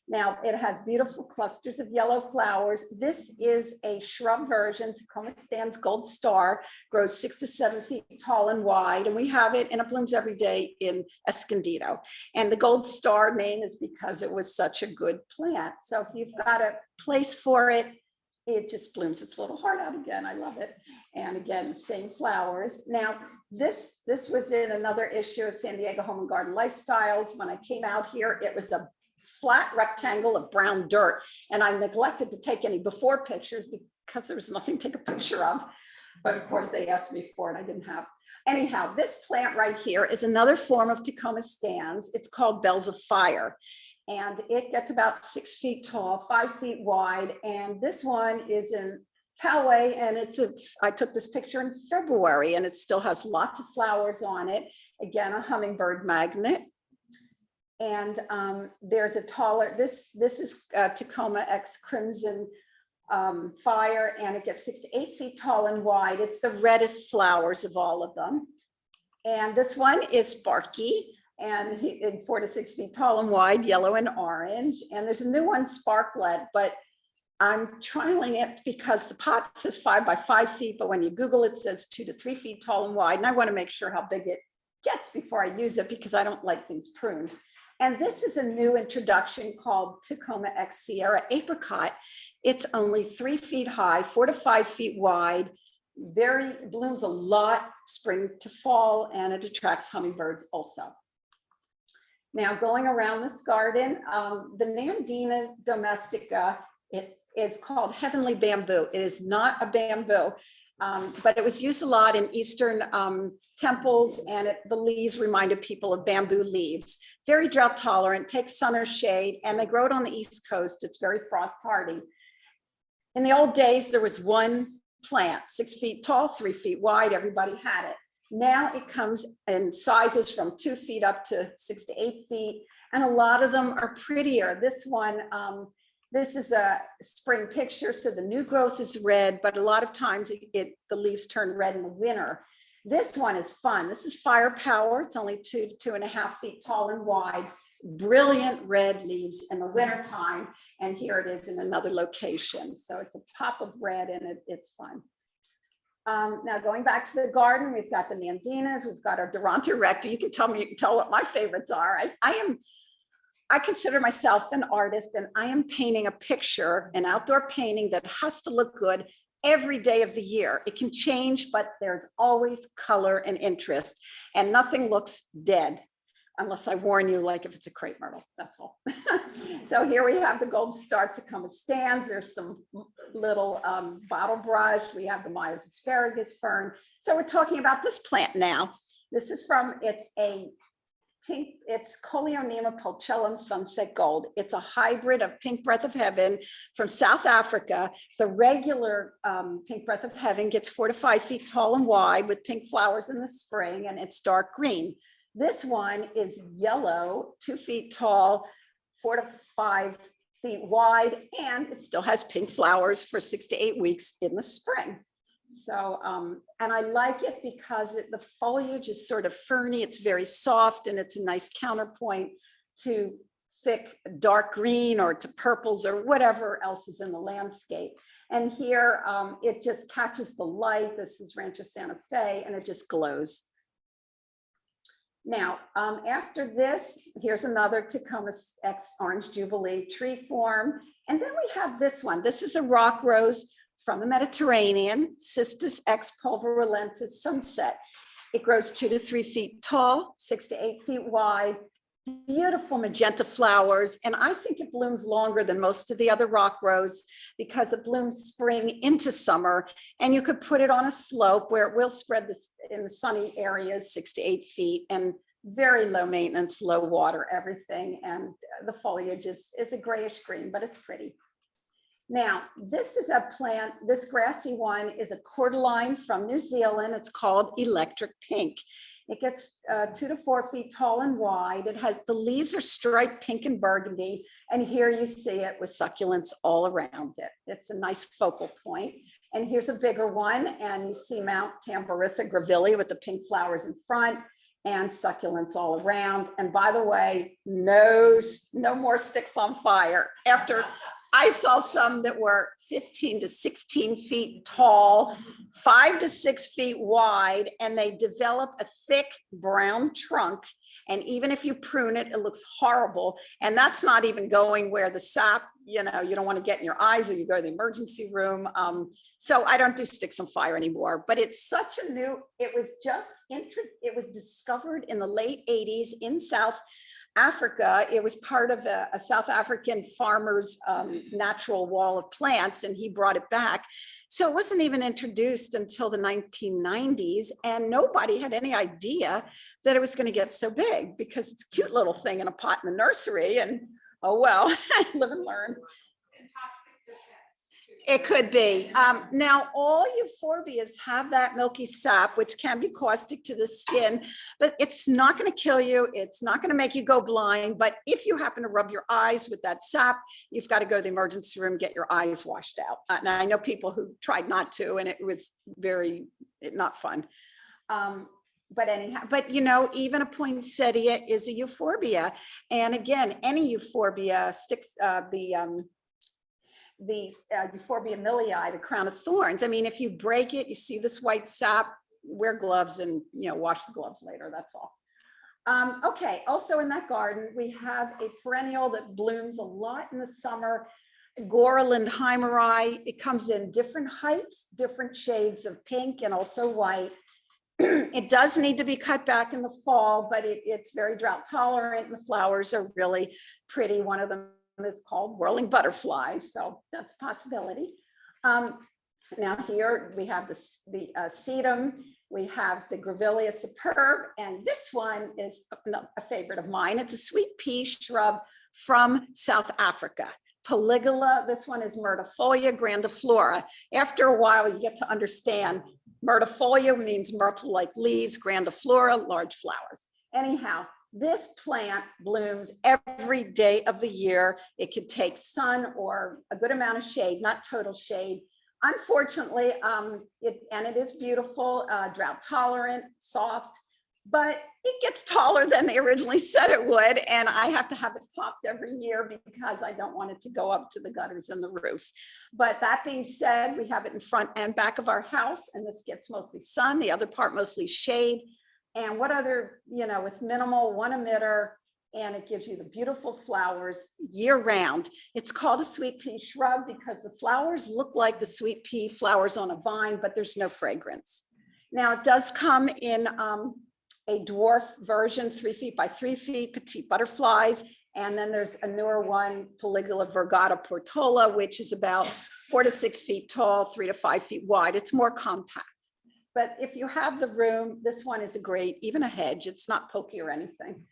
now it has beautiful clusters of yellow flowers. This is a shrub version. Tacoma Stands Gold Star, grows 6 to 7 feet tall and wide, and we have it, and it blooms every day in Escondido. And the Gold Star name is because it was such a good plant. So if you've got a place for it, it just blooms its little heart out again. I love it. And again, the same flowers. Now, this was in another issue of San Diego Home and Garden Lifestyles. When I came out here, it was a flat rectangle of brown dirt. And I neglected to take any before pictures because there was nothing to take a picture of. But of course, they asked me for it. I didn't have. Anyhow, this plant right here is another form of Tacoma Stands. It's called Bells of Fire. And it gets about 6 feet tall, 5 feet wide. And this one is in Poway, and I took this picture in February, and it still has lots of flowers on it. Again, a hummingbird magnet. And there's a taller, this is Tacoma X Crimson Fire, and it gets 6 to 8 feet tall and wide. It's the reddest flowers of all of them. And this one is Sparky, and 4 to 6 feet tall and wide, yellow and orange. And there's a new one, Sparklet, but I'm trialing it because the pot says 5 by 5 feet, but when you Google it, it says 2 to 3 feet tall and wide. And I want to make sure how big it gets before I use it, because I don't like things pruned. And this is a new introduction called Tacoma X Sierra Apricot. It's only 3 feet high, 4 to 5 feet wide, blooms a lot spring to fall, and it attracts hummingbirds also. Now, going around this garden, the Nandina domestica, it is called heavenly bamboo. It is not a bamboo, but it was used a lot in Eastern temples, and the leaves reminded people of bamboo leaves. Very drought tolerant, takes sun or shade, and they grow it on the East Coast. It's very frost hardy. In the old days, there was one plant, 6 feet tall, 3 feet wide. Everybody had it. Now it comes in sizes from 2 feet up to 6 to 8 feet, and a lot of them are prettier. This one, this is a spring picture, so the new growth is red, but a lot of times the leaves turn red in the winter. This one is fun. This is Firepower. It's only 2 to 2.5 feet tall and wide. brilliant red leaves in the wintertime. And here it is in another location. So it's a pop of red and it's fun. Now going back to the garden, we've got the Nandinas, we've got our Duranta recta. You can tell what my favorites are. I consider myself an artist, and I am painting a picture, an outdoor painting that has to look good every day of the year. It can change, but there's always color and interest, and nothing looks dead unless I warn you, like if it's a crepe myrtle, that's all. So here we have the gold star Tecoma stands. There's some little bottle brush. We have the Myers asparagus fern. So we're talking about this plant now. This is it's a pink, it's Coleonema pulchellum sunset gold. It's a hybrid of pink breath of heaven from South Africa. The regular pink breath of heaven gets 4 to 5 feet tall and wide with pink flowers in the spring, and it's dark green. This one is yellow, 2 feet tall, 4 to 5 feet wide, and it still has pink flowers for 6 to 8 weeks in the spring. So, and I like it because the foliage is sort of ferny. It's very soft, and it's a nice counterpoint to thick dark green or to purples or whatever else is in the landscape. And here it just catches the light. This is Rancho Santa Fe, and it just glows. Now, after this, here's another Tecoma X Orange Jubilee tree form. And then we have this one. This is a rock rose from the Mediterranean, Cistus X pulverulentus sunset. It grows 2 to 3 feet tall, 6 to 8 feet wide, beautiful magenta flowers. And I think it blooms longer than most of the other rock rose because it blooms spring into summer. And you could put it on a slope where it will spread this in the sunny areas, 6 to 8 feet, and very low maintenance, low water, everything. And the foliage is a grayish green, but it's pretty. Now, this is a plant, this grassy one is a cordyline from New Zealand. It's called electric pink. It gets 2 to 4 feet tall and wide. It has, the leaves are striped pink and burgundy. And here you see it with succulents all around it. It's a nice focal point. And here's a bigger one. And you see Mount Tamboritha grevillea with the pink flowers in front and succulents all around. And by the way, no more sticks on fire. After I saw some that were 15 to 16 feet tall, 5 to 6 feet wide, and they develop a thick brown trunk. And even if you prune it, it looks horrible. And that's not even going where the sap, you don't want to get in your eyes or you go to the emergency room. So I don't do sticks on fire anymore, but it's such a new, it was discovered in the late 80s in South Africa. It was part of a South African farmer's natural wall of plants, and he brought it back. So it wasn't even introduced until the 1990s, and nobody had any idea that it was going to get so big because it's a cute little thing in a pot in the nursery. And oh well, live and learn. It could be. Now, all euphorbias have that milky sap, which can be caustic to the skin, but it's not going to kill you. It's not going to make you go blind. But if you happen to rub your eyes with that sap, you've got to go to the emergency room, get your eyes washed out. Now, I know people who tried not to, and it was very not fun. But anyhow, even a poinsettia is a euphorbia. And again, any euphorbia sticks, the Euphorbia millii, the crown of thorns. I mean, if you break it, you see this white sap, wear gloves and, wash the gloves later, that's all. Okay, also in that garden, we have a perennial that blooms a lot in the summer, Goreland Heimeri. It comes in different heights, different shades of pink and also white. It does need to be cut back in the fall, but it's very drought tolerant and the flowers are really pretty. One of them is called whirling butterfly, so that's a possibility. Now here we have the sedum, we have the Grevillea superb, and this one is a favorite of mine. It's a sweet pea shrub from South Africa. Polygala, this one is Myrtifolia grandiflora. After a while, you get to understand Myrtifolia means myrtle-like leaves, grandiflora, large flowers. Anyhow, this plant blooms every day of the year. It could take sun or a good amount of shade, not total shade. Unfortunately, it is beautiful, drought tolerant, soft, but it gets taller than they originally said it would. And I have to have it topped every year because I don't want it to go up to the gutters and the roof. But that being said, we have it in front and back of our house, and this gets mostly sun, the other part mostly shade. And what other, with minimal one emitter, and it gives you the beautiful flowers year round. It's called a sweet pea shrub because the flowers look like the sweet pea flowers on a vine, but there's no fragrance. Now it does come in a dwarf version, 3 feet by 3 feet, petite butterflies. And then there's a newer one, Caligula virgata portola, which is about 4 to 6 feet tall, 3 to 5 feet wide. It's more compact. But if you have the room, this one is a great, even a hedge. It's not pokey or anything.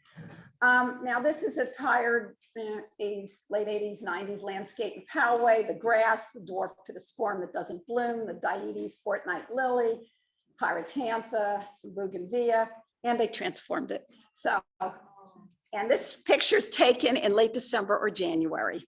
Now this is a tired 80s, late 80s, 90s landscape in Poway, the grass, the dwarf pittosporum that doesn't bloom, the Dietes fortnight lily, pyracantha, some bougainvillea, and they transformed it. So, and this picture is taken in late December or January.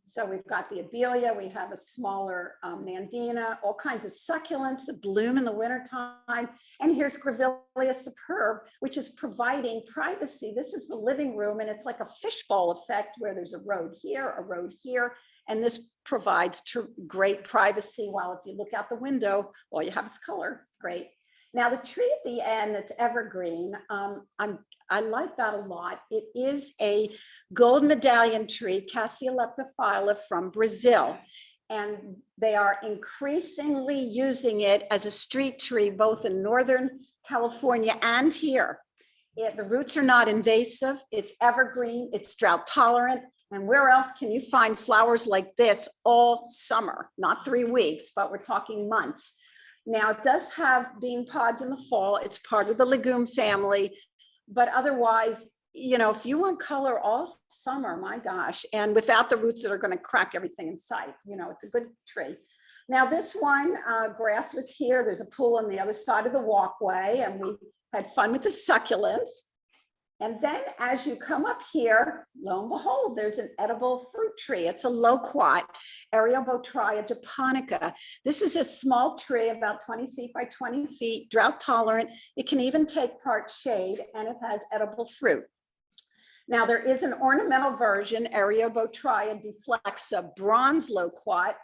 So we've got the abelia, we have a smaller nandina, all kinds of succulents that bloom in the wintertime. And here's Grevillea superb, which is providing privacy. This is the living room, and it's like a fishbowl effect where there's a road here, and this provides great privacy. While if you look out the window, all you have is color. It's great. Now the tree at the end that's evergreen, I like that a lot. It is a gold medallion tree, Cassia leptophylla from Brazil. And they are increasingly using it as a street tree, both in Northern California and here. The roots are not invasive, it's evergreen, it's drought tolerant. And where else can you find flowers like this all summer? Not 3 weeks, but we're talking months. Now it does have bean pods in the fall. It's part of the legume family, but otherwise, if you want color all summer, my gosh, and without the roots that are going to crack everything in sight, it's a good tree. Now this one, grass was here. There's a pool on the other side of the walkway, and we had fun with the succulents. And then as you come up here, lo and behold, there's an edible fruit tree. It's a loquat, Areobotrya japonica. This is a small tree, about 20 feet by 20 feet, drought tolerant. It can even take part shade, and it has edible fruit. Now there is an ornamental version, Areobotrya deflexa, bronze loquat.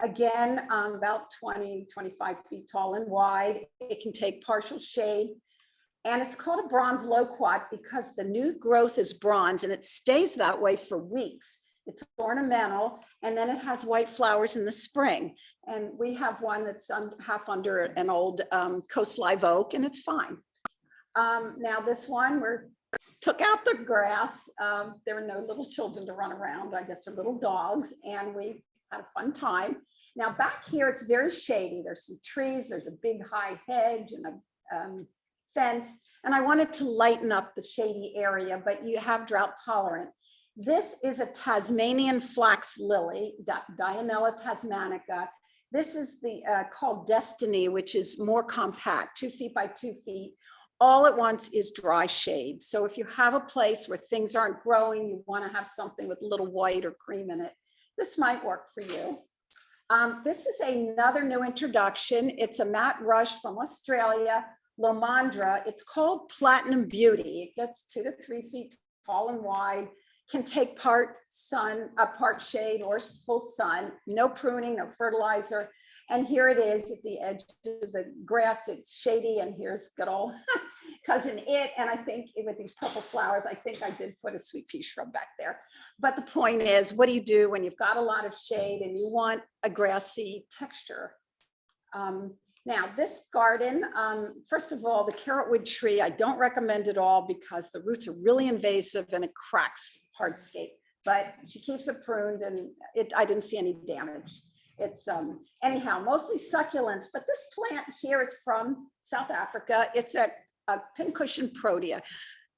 Again, about 20, 25 feet tall and wide. It can take partial shade. And it's called a bronze loquat because the new growth is bronze and it stays that way for weeks. It's ornamental, and then it has white flowers in the spring. And we have one that's half under an old coast live oak, and it's fine. Now this one, took out the grass. There were no little children to run around, I guess they're little dogs, and we had a fun time. Now back here, it's very shady. There's some trees, there's a big high hedge and a fence, and I wanted to lighten up the shady area, but you have drought tolerant. This is a Tasmanian flax lily, Dianella tasmanica. This is the called Destiny, which is more compact, 2 feet by 2 feet. All it wants is dry shade. So if you have a place where things aren't growing, you want to have something with a little white or cream in it, this might work for you. This is another new introduction. It's a matte rush from Australia, Lomandra. It's called Platinum Beauty. It gets 2 to 3 feet tall and wide, can take part sun, part shade or full sun, no pruning, no fertilizer. And here it is at the edge of the grass. It's shady, and here's good old cousin it. And I think with these purple flowers, I think I did put a sweet pea shrub back there. But the point is, what do you do when you've got a lot of shade and you want a grassy texture? Now this garden, first of all, the carrotwood tree, I don't recommend at all because the roots are really invasive and it cracks hardscape, but she keeps it pruned and I didn't see any damage. It's anyhow, mostly succulents, but this plant here is from South Africa. It's a pincushion protea,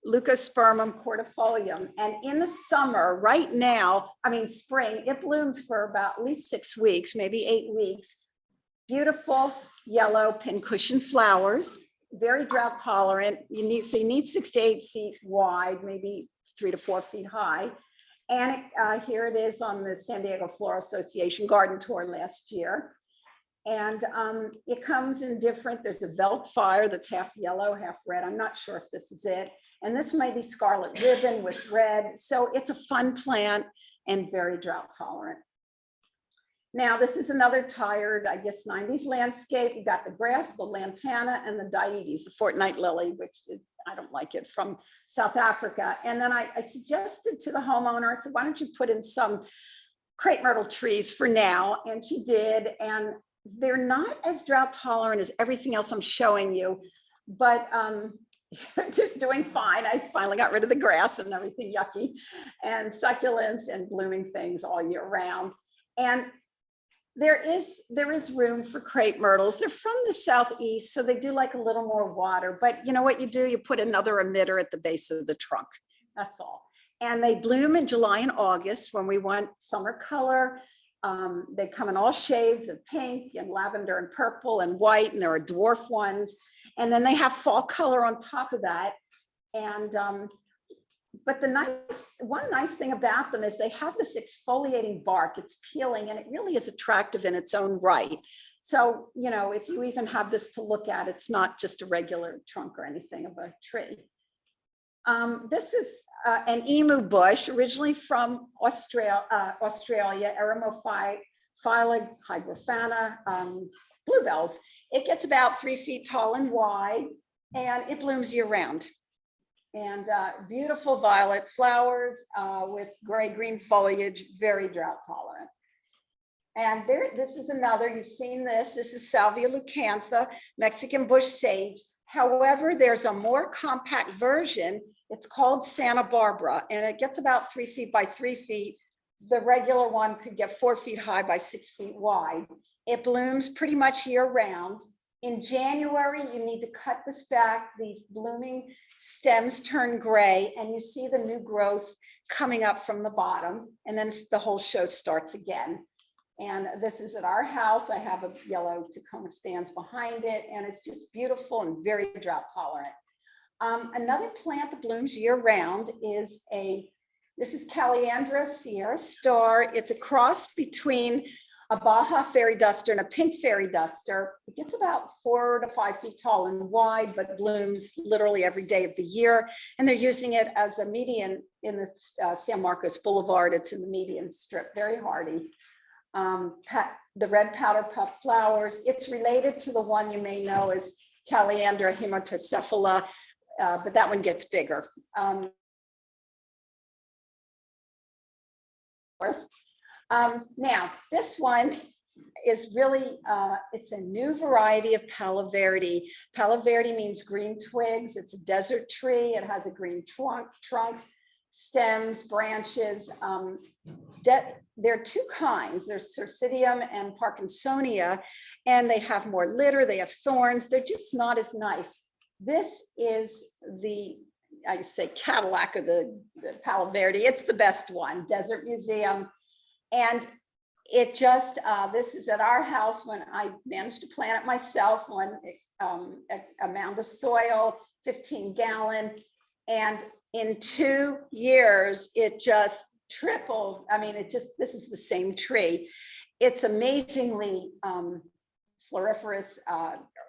Leucospermum cordifolium. And in the summer, right now, spring, it blooms for about at least 6 weeks, maybe 8 weeks. Beautiful yellow pincushion flowers, very drought tolerant. You need 6 to 8 feet wide, maybe 3 to 4 feet high. And here it is on the San Diego Floral Association garden tour last year. And it comes in different, there's a Veld fire that's half yellow, half red. I'm not sure if this is it. And this may be scarlet ribbon with red. So it's a fun plant and very drought tolerant. Now, this is another tired, I guess, 90s landscape. You got the grass, the lantana, and the dietes, the fortnight lily, which I don't like it, from South Africa. And then I suggested to the homeowner, I said, why don't you put in some crepe myrtle trees for now? And she did. And they're not as drought tolerant as everything else I'm showing you, but just doing fine. I finally got rid of the grass and everything yucky, and succulents and blooming things all year round. And there is room for crepe myrtles. They're from the southeast, so they do like a little more water. But you know what you do? You put another emitter at the base of the trunk. That's all. And they bloom in July and August when we want summer color. They come in all shades of pink and lavender and purple and white, and there are dwarf ones. And then they have fall color on top of that. And but one nice thing about them is they have this exfoliating bark. It's peeling, and it really is attractive in its own right. So, you know, if you even have this to look at, it's not just a regular trunk or anything of a tree. This is an emu bush, originally from Australia, Eremophila hygrophana, bluebells. It gets about 3 feet tall and wide, and it blooms year round. And beautiful violet flowers with gray-green foliage, very drought tolerant. And this is another, you've seen this. This is Salvia leucantha, Mexican bush sage. However, there's a more compact version. It's called Santa Barbara, and it gets about 3 feet by 3 feet. The regular one could get 4 feet high by 6 feet wide. It blooms pretty much year round. In January, you need to cut this back. The blooming stems turn gray, and you see the new growth coming up from the bottom, and then the whole show starts again. And this is at our house. I have a yellow Tacoma stands behind it, and it's just beautiful and very drought tolerant. Another plant that blooms year round is this is Caliandra Sierra Star. It's a cross between a Baja fairy duster and a pink fairy duster. It gets about 4 to 5 feet tall and wide, but blooms literally every day of the year. And they're using it as a median in the San Marcos Boulevard. It's in the median strip, very hardy. The red powder puff flowers. It's related to the one you may know as Caliandra hematocephala, but that one gets bigger. Now, this one is really, it's a new variety of Palo Verde. Palo Verde means green twigs. It's a desert tree. It has a green trunk, stems, branches. There are two kinds. There's Circidium and Parkinsonia, and they have more litter. They have thorns. They're just not as nice. This is I say Cadillac of the Palo Verde. It's the best one, Desert Museum. And it just, this is at our house when I managed to plant it myself, a mound of soil, 15-gallon. And in 2 years, it just tripled. I mean, this is the same tree. It's amazingly floriferous,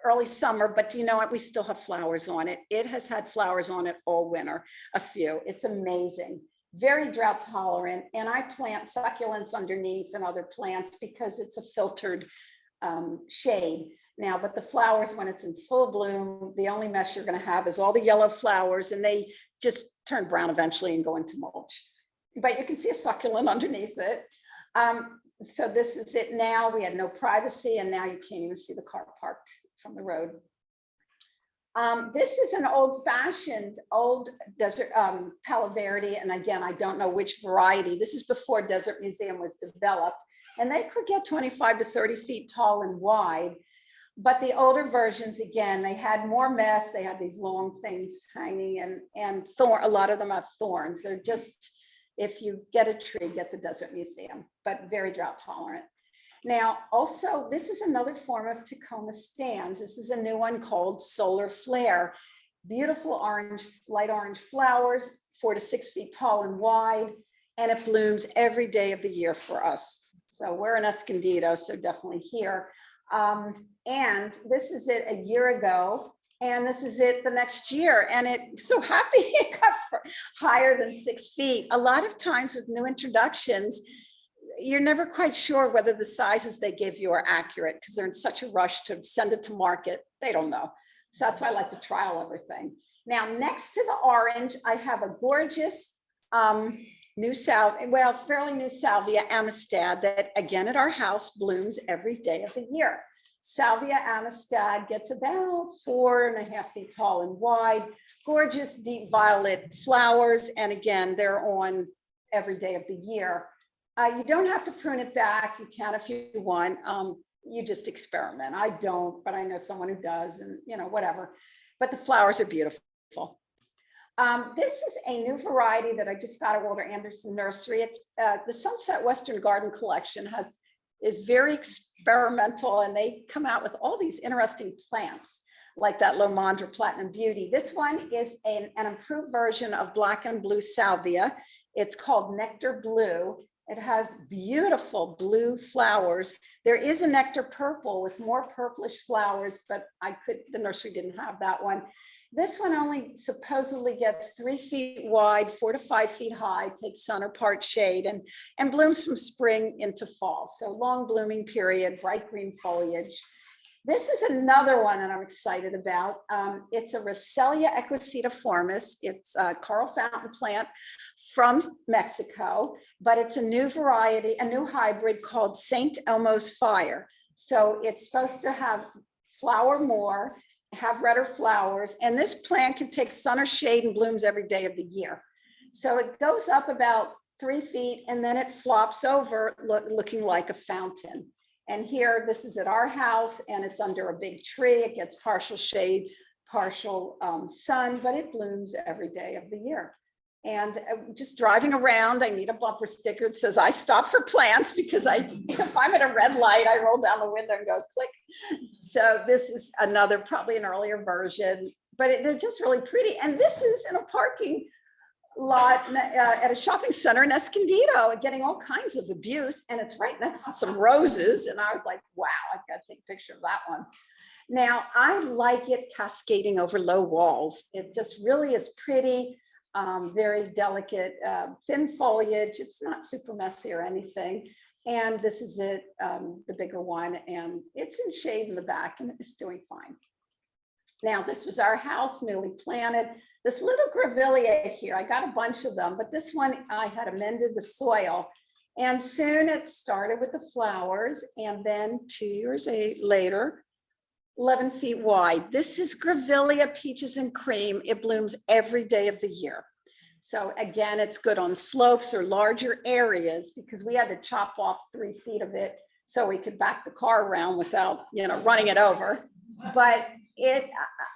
early summer, but you know what? We still have flowers on it. It has had flowers on it all winter, a few. It's amazing. Very drought tolerant. And I plant succulents underneath and other plants because it's a filtered shade. Now, but the flowers, when it's in full bloom, the only mess you're going to have is all the yellow flowers, and they just turn brown eventually and go into mulch. But you can see a succulent underneath it. So this is it now. We had no privacy, and now you can't even see the car parked from the road. This is an old-fashioned, old desert Palo Verde, and again, I don't know which variety. This is before Desert Museum was developed, and they could get 25 to 30 feet tall and wide. But the older versions, again, they had more mess. They had these long things hanging, and a lot of them have thorns. They're just, if you get a tree, get the Desert Museum, but very drought tolerant. Now, also, this is another form of Tacoma stands. This is a new one called Solar Flare. Beautiful orange, light orange flowers, 4 to 6 feet tall and wide, and it blooms every day of the year for us. So we're in Escondido, so definitely here. And this is it a year ago. And this is it the next year. And so happy it got higher than 6 feet. A lot of times with new introductions, you're never quite sure whether the sizes they give you are accurate because they're in such a rush to send it to market. They don't know. So that's why I like to trial everything. Now, next to the orange, I have a gorgeous fairly new Salvia Amistad that again at our house blooms every day of the year. Salvia Amistad gets about 4.5 feet tall and wide, gorgeous deep violet flowers. And again, they're on every day of the year. You don't have to prune it back. You can if you want. You just experiment. I don't, but I know someone who does, and whatever. But the flowers are beautiful. This is a new variety that I just got at Walter Anderson Nursery. It's the Sunset Western Garden Collection is very experimental, and they come out with all these interesting plants like that Lomandra Platinum Beauty. This one is an improved version of black and blue salvia. It's called Nectar Blue. It has beautiful blue flowers. There is a nectar purple with more purplish flowers, but the nursery didn't have that one. This one only supposedly gets 3 feet wide, 4 to 5 feet high, takes sun or part shade, and blooms from spring into fall. So long blooming period, bright green foliage. This is another one that I'm excited about. It's a Roselia equisetiformis. It's a coral fountain plant from Mexico, but it's a new variety, a new hybrid called St. Elmo's Fire. So it's supposed to flower more, have redder flowers, and this plant can take sun or shade and blooms every day of the year. So it goes up about 3 feet and then it flops over looking like a fountain. And here, this is at our house and it's under a big tree. It gets partial shade, partial sun, but it blooms every day of the year. And just driving around, I need a bumper sticker that says I stop for plants because if I'm at a red light, I roll down the window and go click. So this is probably an earlier version, but they're just really pretty. And this is in a parking lot at a shopping center in Escondido, getting all kinds of abuse. And it's right next to some roses. And I was like, wow, I've got to take a picture of that one. Now, I like it cascading over low walls. It just really is pretty. Very delicate, thin foliage. It's not super messy or anything. And this is it, the bigger one, and it's in shade in the back and it's doing fine. Now, this was our house, newly planted. This little grevillea here, I got a bunch of them, but this one I had amended the soil. And soon it started with the flowers, and then 2 years later, 11 feet wide. This is Grevillea Peaches and Cream. It blooms every day of the year. So again, it's good on slopes or larger areas because we had to chop off 3 feet of it so we could back the car around without, running it over. But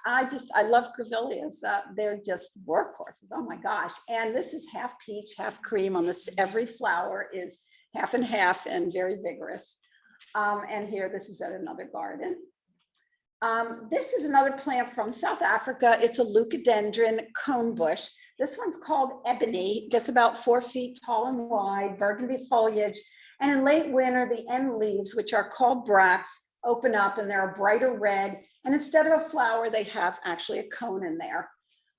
I love Grevilleas. They're just workhorses. Oh my gosh. And this is half peach, half cream on this. Every flower is half and half and very vigorous. And here, this is at another garden. This is another plant from South Africa. It's a leucadendron cone bush. This one's called Ebony. It gets about 4 feet tall and wide, burgundy foliage. And in late winter, the end leaves, which are called bracts, open up and they're a brighter red. And instead of a flower, they have actually a cone in there.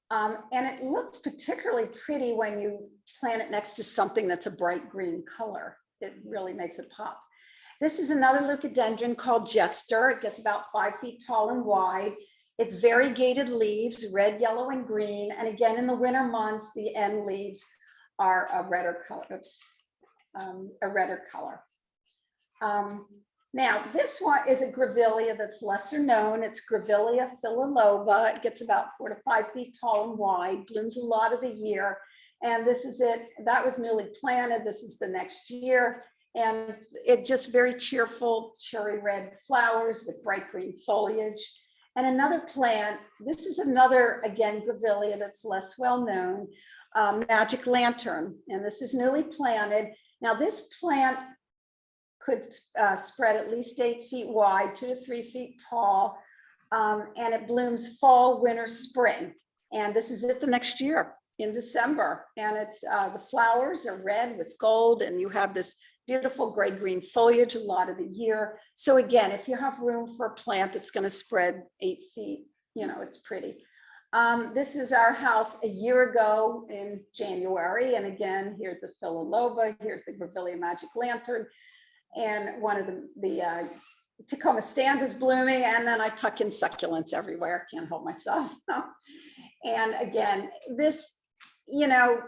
And it looks particularly pretty when you plant it next to something that's a bright green color. It really makes it pop. This is another leucadendron called Jester. It gets about 5 feet tall and wide. It's variegated leaves, red, yellow, and green. And again, in the winter months, the end leaves are a redder color. Now, this one is a grevillea that's lesser known. It's Grevillea philoloba. It gets about 4 to 5 feet tall and wide, blooms a lot of the year. And this is it. That was newly planted. This is the next year. And it just very cheerful cherry red flowers with bright green foliage. And another plant, this is another, again, grevillea that's less well known, Magic Lantern. And this is newly planted. Now this plant could spread at least 8 feet wide, 2 to 3 feet tall. And it blooms fall, winter, spring. And this is it the next year. in December, and it's the flowers are red with gold, and you have this beautiful gray-green foliage a lot of the year. So again, if you have room for a plant that's going to spread 8 feet, you know, it's pretty. This is our house a year ago in January, and again, here's the Philoloba, here's the Grevillea magic lantern, and one of the Tacoma stand is blooming, and then I tuck in succulents everywhere. Can't help myself. And again, this, you know,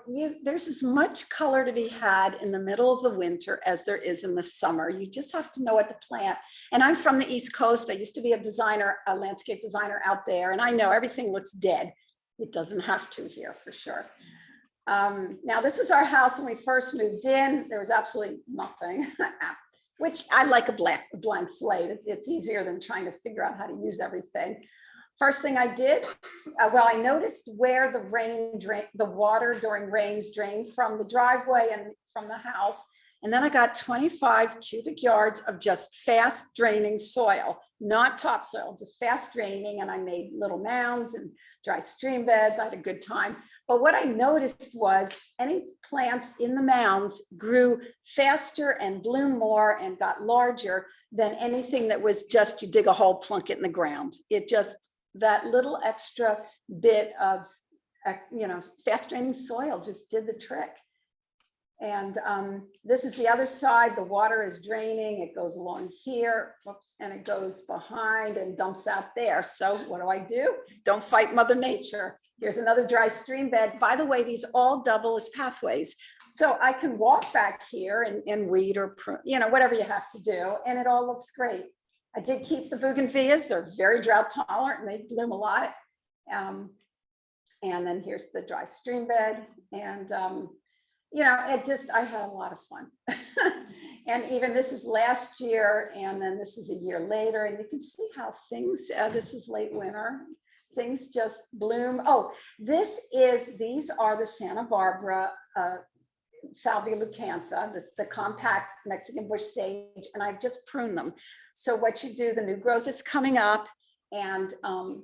there's as much color to be had in the middle of the winter as there is in the summer. You just have to know what to plant. And I'm from the East Coast. I used to be a designer, a landscape designer out there, and I know everything looks dead. It doesn't have to here for sure. Now, this was our house when we first moved in. There was absolutely nothing. Which I like a blank slate. It's easier than trying to figure out how to use everything. First thing I did, well, I noticed where the water during rains drained from the driveway and from the house. And then I got 25 cubic yards of just fast draining soil, not topsoil, just fast draining. And I made little mounds and dry stream beds. I had a good time. But what I noticed was any plants in the mounds grew faster and bloomed more and got larger than anything that was just you dig a hole, plunk it in the ground. It just, that little extra bit of, you know, fast draining soil just did the trick. And this is the other side. The water is draining. It goes along here, whoops, and it goes behind and dumps out there. So what do? Don't fight Mother Nature. Here's another dry stream bed. By the way, these all double as pathways. So I can walk back here and weed or prune, you know, whatever you have to do. And it all looks great. I did keep the bougainvilleas. They're very drought tolerant and they bloom a lot. And then here's the dry stream bed. And, you know, I had a lot of fun. And even this is last year, and then this is a year later, and you can see how things, this is late winter, things just bloom. Oh, these are the Santa Barbara Salvia leucantha, the compact Mexican bush sage, and I've just pruned them. So what you do, the new growth is coming up, and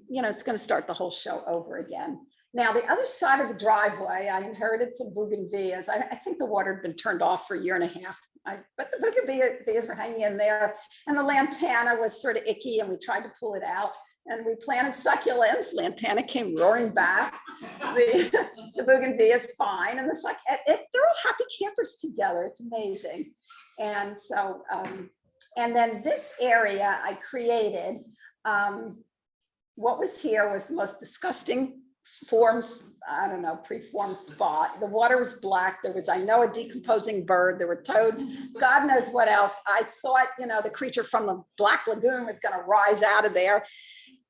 you know, it's going to start the whole show over again. Now, the other side of the driveway, I inherited some bougainvilleas. I think the water had been turned off for a year and a half, but the bougainvilleas were hanging in there, and the lantana was sort of icky, and we tried to pull it out. And we planted succulents. Lantana came roaring back. The bougainvillea is fine, and they're all happy campers together. It's amazing. And so, and then this area I created. What was here was the most disgusting preformed spot. The water was black. There was, I know, a decomposing bird. There were toads. God knows what else. I thought, you know, the creature from the Black Lagoon was going to rise out of there.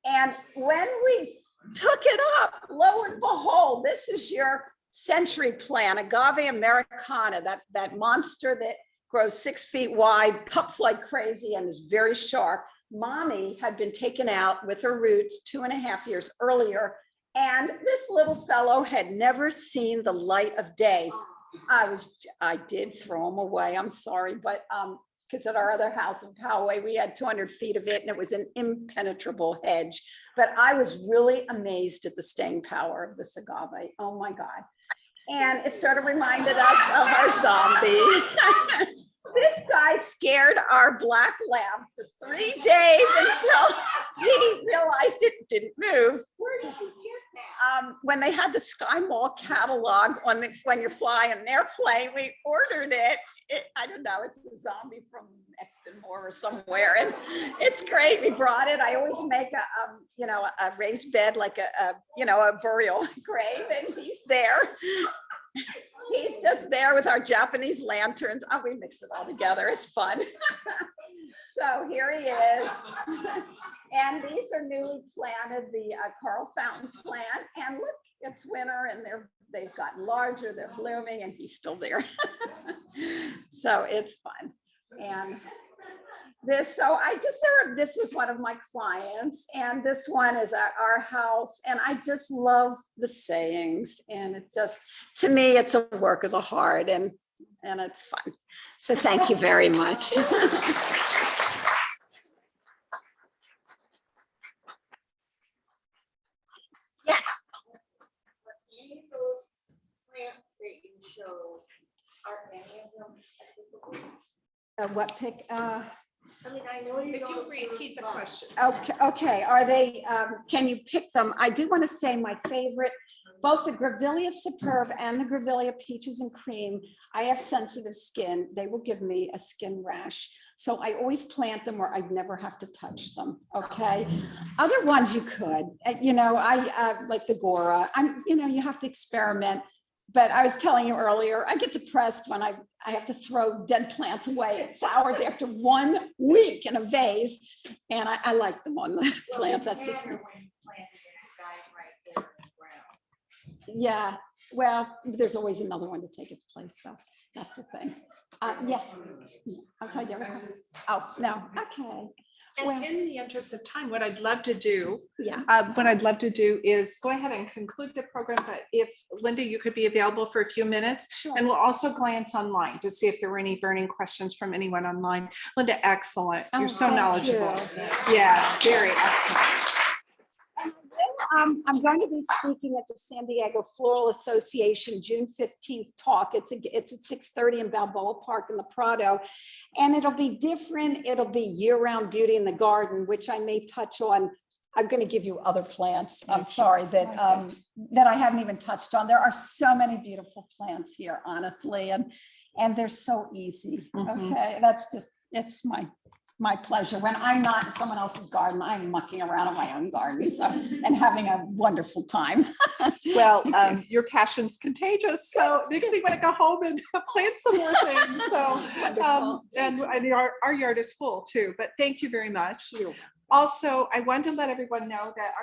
And when we took it up, lo and behold, this is your century plant, Agave Americana, that monster that grows 6 feet wide, pups like crazy, and is very sharp. Mommy had been taken out with her roots 2.5 years earlier, and this little fellow had never seen the light of day. I did throw him away. I'm sorry, but because at our other house in Poway, we had 200 feet of it and it was an impenetrable hedge. But I was really amazed at the staying power of this agave. Oh my God. And it sort of reminded us of our zombie. This guy scared our black lab for 3 days until he realized it didn't move. Where did you get that? When they had the Sky Mall catalog on when you're flying an airplane, we ordered it. I don't know, it's a zombie from Exton Moore or somewhere, and it's great. We brought it. I always make a raised bed, like a burial grave, and he's there. He's just there with our Japanese lanterns. Oh, we mix it all together. It's fun. So here he is. And these are newly planted, the coral fountain plant. And look, it's winter and they've gotten larger, they're blooming, and he's still there. So it's fun. And this was one of my clients, and this one is at our house, and I just love the sayings, and it just, to me, it's a work of the heart, and it's fun. So thank you very much. Yes. plants that you showed, are any of them applicable? What pick? I mean, I know you If you don't. repeat the question. Okay, are they, can you pick them? I do want to say my favorite, both the Grevillea superb and the Grevillea peaches and cream. I have sensitive skin. They will give me a skin rash. So I always plant them where I'd never have to touch them, okay? Other ones you could, I like the Gora. You have to experiment. But I was telling you earlier, I get depressed when I have to throw dead plants away, flowers after 1 week in a vase. And I like them on the plants. That's just, When you planted it, it died right there in the ground. yeah. Well, there's always another one to take its place though. That's the thing. Yeah. Outside there. Oh, no, okay. Well, And in the interest of time, what I'd love to do yeah, is go ahead and conclude the program, but if Linda, you could be available for a few minutes, sure. and we'll also glance online to see if there were any burning questions from anyone online. Linda, excellent. You're so thank knowledgeable. you. Yes, very excellent. I'm going to be speaking at the San Diego Floral Association June 15th talk. It's at 6:30 in Balboa Park in the Prado. And it'll be different. It'll be year-round beauty in the garden, which I may touch on. I'm going to give you other plants. I'm sorry that I haven't even touched on. There are so many beautiful plants here, honestly, and they're so easy. Mhm. Okay, it's my pleasure. When I'm not in someone else's garden, I'm mucking around in my own garden, and having a wonderful time. Well, your passion's contagious. So makes me want to go home and plant some more things. So, Wonderful. and our yard is full too, but thank you very much. Also, I wanted to let everyone know that